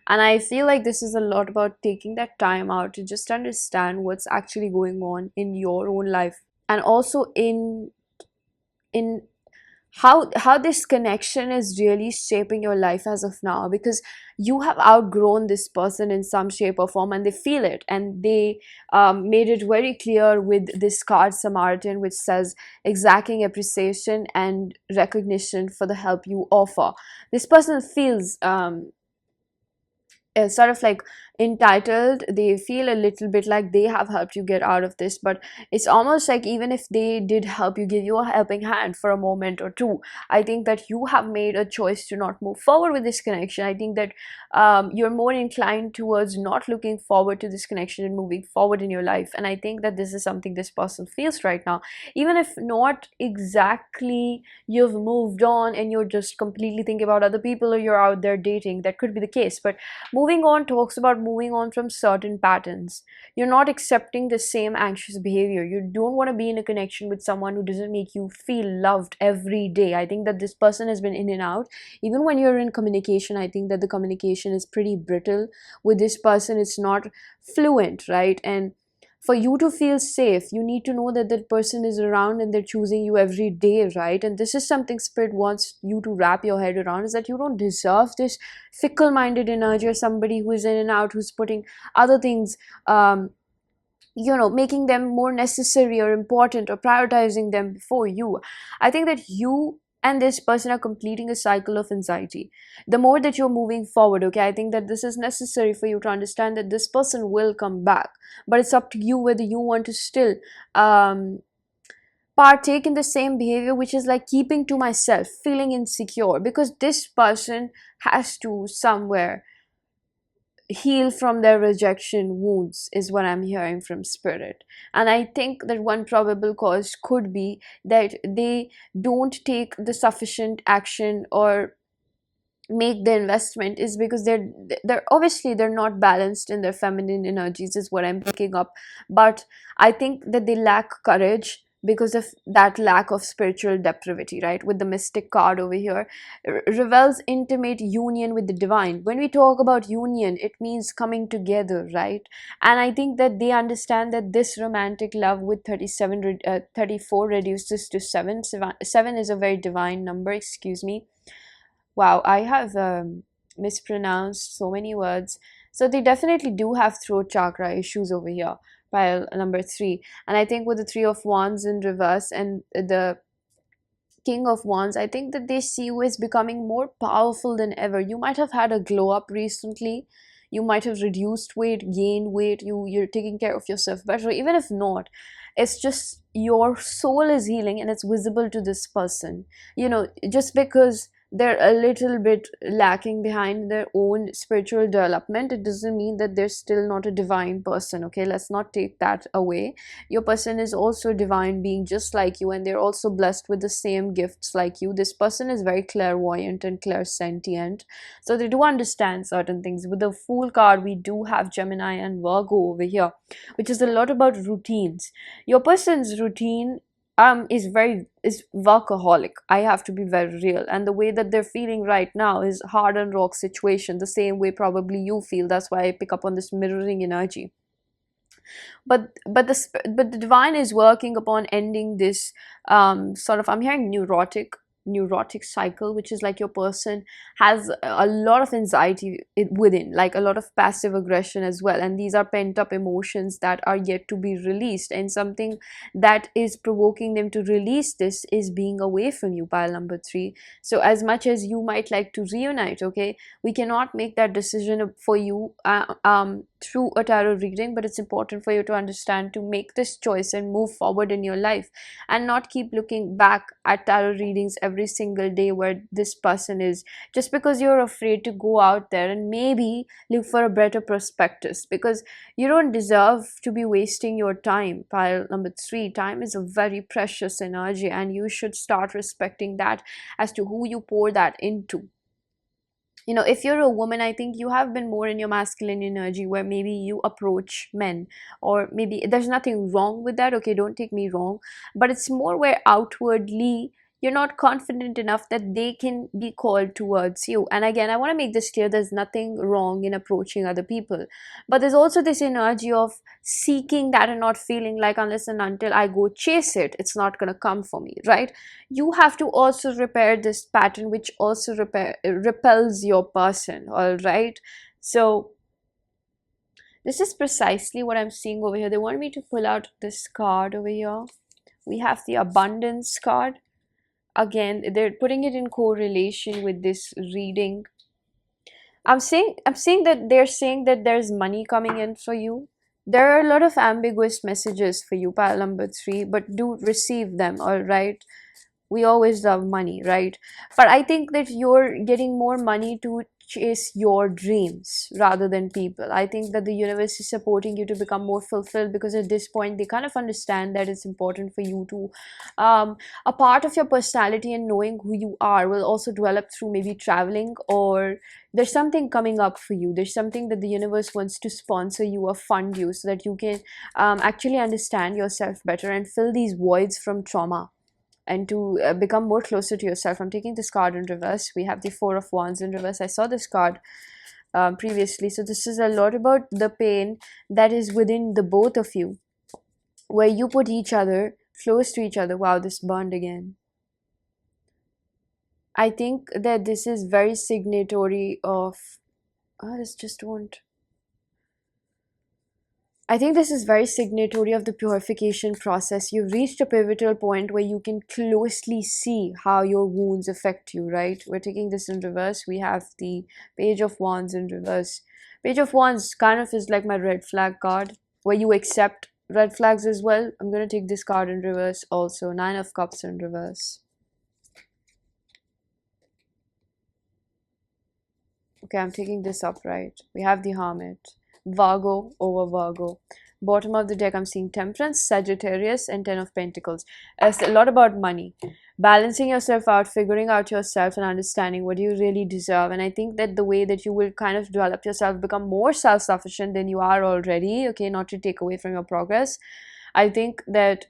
And I feel like this is a lot about taking that time out to just understand what's actually going on in your own life, and also in how this connection is really shaping your life as of now, because you have outgrown this person in some shape or form, and they feel it, and they made it very clear with this card Samaritan, which says exacting appreciation and recognition for the help you offer. This person feels sort of like entitled. They feel a little bit like they have helped you get out of this, but it's almost like even if they did help you, give you a helping hand for a moment or two, I think that you have made a choice to not move forward with this connection. I think that you're more inclined towards not looking forward to this connection and moving forward in your life. And I think that this is something this person feels right now, even if not exactly you've moved on and you're just completely thinking about other people, or you're out there dating. That could be the case, but moving on talks about moving on from certain patterns. You're not accepting the same anxious behavior. You don't want to be in a connection with someone who doesn't make you feel loved every day. I think that this person has been in and out. Even when you're in communication, I think that the communication is pretty brittle with this person. It's not fluent, right? And for you to feel safe, you need to know that that person is around and they're choosing you every day, right? And this is something spirit wants you to wrap your head around, is that you don't deserve this fickle minded energy, or somebody who is in and out, who's putting other things, making them more necessary or important, or prioritizing them before you. I think that you and this person are completing a cycle of anxiety. The more that you're moving forward, okay, I think that this is necessary for you to understand that this person will come back, but it's up to you whether you want to still partake in the same behavior, which is like keeping to myself, feeling insecure, because this person has to somewhere heal from their rejection wounds, is what I'm hearing from spirit. And I think that one probable cause could be that they don't take the sufficient action or make the investment, is because they're obviously they're not balanced in their feminine energies, is what I'm picking up. But I think that they lack courage because of that lack of spiritual depravity, right? With the mystic card over here, reveals intimate union with the divine. When we talk about union, it means coming together, right? And I think that they understand that this romantic love with 34 reduces to 7. 7 is a very divine number, excuse me. Wow, I have mispronounced so many words. So they definitely do have throat chakra issues over here, pile number 3. And I think with the 3 of Wands in reverse and the King of Wands, I think that they see you as becoming more powerful than ever. You might have had a glow up recently. You might have reduced weight, gained weight. You're taking care of yourself better. Even if not, it's just your soul is healing and it's visible to this person. Just because they're a little bit lacking behind their own spiritual development, it doesn't mean that they're still not a divine person, okay? Let's not take that away. Your person is also a divine being just like you, and they're also blessed with the same gifts like you. This person is very clairvoyant and clairsentient, so they do understand certain things. With the Fool card, we do have Gemini and Virgo over here, which is a lot about routines. Your person's routine is workaholic. I have to be very real, and the way that they're feeling right now is hard and rock situation, the same way probably you feel. That's why I pick up on this mirroring energy. But the divine is working upon ending this sort of, I'm hearing neurotic cycle, which is like your person has a lot of anxiety within, like a lot of passive aggression as well, and these are pent up emotions that are yet to be released, and something that is provoking them to release this is being away from you, pile number 3. So as much as you might like to reunite, okay, we cannot make that decision for you through a tarot reading, but it's important for you to understand to make this choice and move forward in your life, and not keep looking back at tarot readings every single day where this person is, just because you're afraid to go out there and maybe look for a better prospectus, because you don't deserve to be wasting your time. Pile number 3, time is a very precious energy, and you should start respecting that as to who you pour that into. If you're a woman, I think you have been more in your masculine energy, where maybe you approach men, or maybe there's nothing wrong with that, okay, don't take me wrong, but it's more where outwardly you're not confident enough that they can be called towards you. And again, I want to make this clear, there's nothing wrong in approaching other people, but there's also this energy of seeking that and not feeling like unless and until I go chase it, it's not going to come for me, right? You have to also repair this pattern, which also repels your person, all right? So this is precisely what I'm seeing over here. They want me to pull out this card over here. We have the abundance card. Again, they're putting it in correlation with this reading. I'm saying that they're saying that there's money coming in for you. There are a lot of ambiguous messages for you, pile number 3, but do receive them, all right? we always love money, right? But I think that you're getting more money to chase your dreams rather than people. I think that the universe is supporting you to become more fulfilled, because at this point they kind of understand that it's important for you to a part of your personality and knowing who you are will also develop through maybe traveling, or there's something coming up for you, there's something that the universe wants to sponsor you or fund you so that you can actually understand yourself better and fill these voids from trauma, and to become more closer to yourself. I'm taking this card in reverse. We have the Four of Wands in reverse. I saw this card previously. So this is a lot about the pain that is within the both of you, where you put each other close to each other. Wow, this burned again. I think that this is very signatory of... Oh, this just won't... I think this is very signatory of the purification process. You've reached a pivotal point where you can closely see how your wounds affect you, right? We're taking this in reverse. We have the Page of Wands in reverse. Page of Wands kind of is like my red flag card, where you accept red flags as well. I'm going to take this card in reverse also. Nine of Cups in reverse. Okay, I'm taking this upright. We have the Hermit. Virgo over Virgo. Bottom of the deck, I'm seeing Temperance, Sagittarius, and Ten of Pentacles. It's a lot about money. Balancing yourself out, figuring out yourself, and understanding what you really deserve. And I think that the way that you will kind of develop yourself, become more self-sufficient than you are already, okay, not to take away from your progress. I think that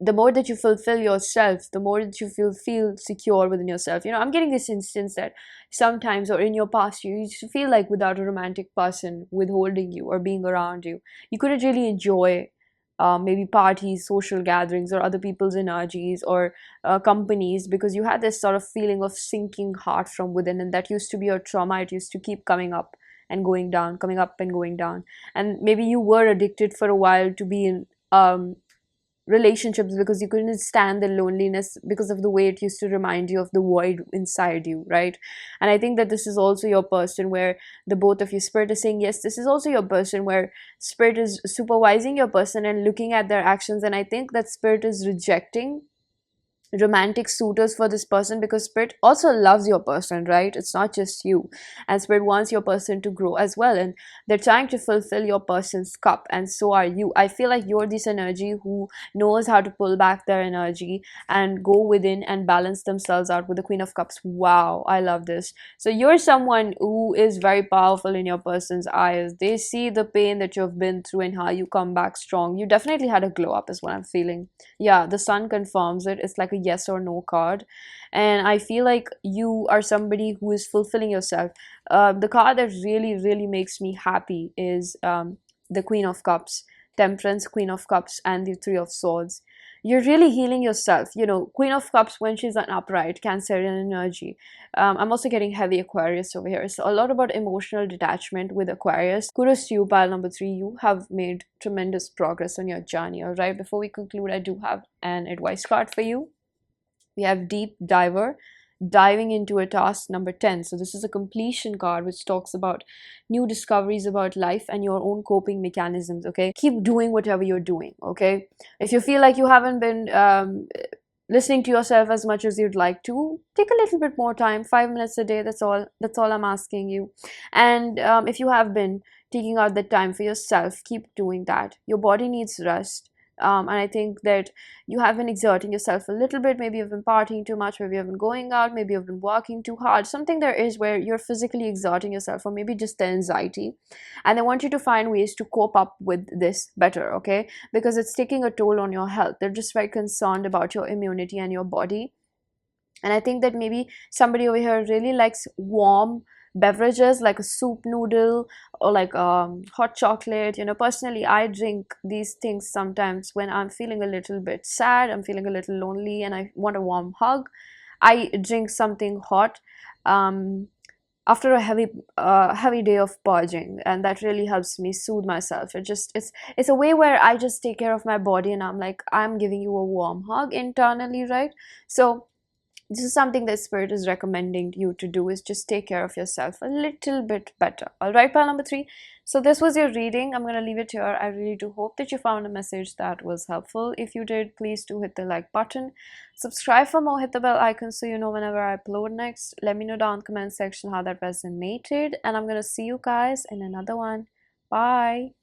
the more that you fulfill yourself, the more that you feel secure within yourself. You know, I'm getting this instance that sometimes, or in your past, you used to feel like without a romantic person withholding you or being around you, you couldn't really enjoy maybe parties, social gatherings, or other people's energies, or companies, because you had this sort of feeling of sinking heart from within, and that used to be your trauma. It used to keep coming up and going down, coming up and going down. And maybe you were addicted for a while to be in relationships because you couldn't stand the loneliness, because of the way it used to remind you of the void inside you, right? And I think that this is also your person where the both of you, spirit is saying yes, this is also your person where spirit is supervising your person and looking at their actions. And I think that spirit is rejecting romantic suitors for this person, because spirit also loves your person, right? It's not just you, and spirit wants your person to grow as well, and they're trying to fulfill your person's cup, and so are you. I feel like you're this energy who knows how to pull back their energy and go within and balance themselves out with the Queen of Cups. Wow, I love this. So you're someone who is very powerful in your person's eyes. They see the pain that you've been through and how you come back strong. You definitely had a glow up is what I'm feeling. Yeah, the sun confirms it. It's like a yes or no card, and I feel like you are somebody who is fulfilling yourself. The card that really makes me happy is the Queen of Cups, Temperance, Queen of Cups, and the Three of Swords. You're really healing yourself. You know, Queen of Cups, when she's an upright Cancerian energy. I'm also getting heavy Aquarius over here, so a lot about emotional detachment with Aquarius. Kudos to you, pile number 3. You have made tremendous progress on your journey. All right, before we conclude, I do have an advice card for you. We have Deep Diver, diving into a task, number 10. So this is a completion card which talks about new discoveries about life and your own coping mechanisms. Okay, keep doing whatever you're doing. Okay, if you feel like you haven't been listening to yourself as much as you'd like to, take a little bit more time, 5 minutes a day. That's all I'm asking you. And if you have been taking out the time for yourself, keep doing that. Your body needs rest. And I think that you have been exerting yourself a little bit. Maybe you've been partying too much, maybe you've been going out, maybe you've been working too hard. Something there is where you're physically exerting yourself, or maybe just the anxiety. And I want you to find ways to cope up with this better, okay? Because it's taking a toll on your health. They're just very concerned about your immunity and your body. And I think that maybe somebody over here really likes warm beverages like a soup noodle or like hot chocolate. You know, personally, I drink these things sometimes when I'm feeling a little bit sad, I'm feeling a little lonely, and I want a warm hug. I drink something hot after a heavy day of purging, and that really helps me soothe myself. It's a way where I just take care of my body, and I'm like, I'm giving you a warm hug internally, right? So this is something that spirit is recommending you to do, is just take care of yourself a little bit better. All right, pile number 3. So this was your reading. I'm going to leave it here. I really do hope that you found a message that was helpful. If you did, please do hit the like button, subscribe for more, hit the bell icon so you know whenever I upload next. Let me know down in the comment section how that resonated, and I'm going to see you guys in another one. Bye.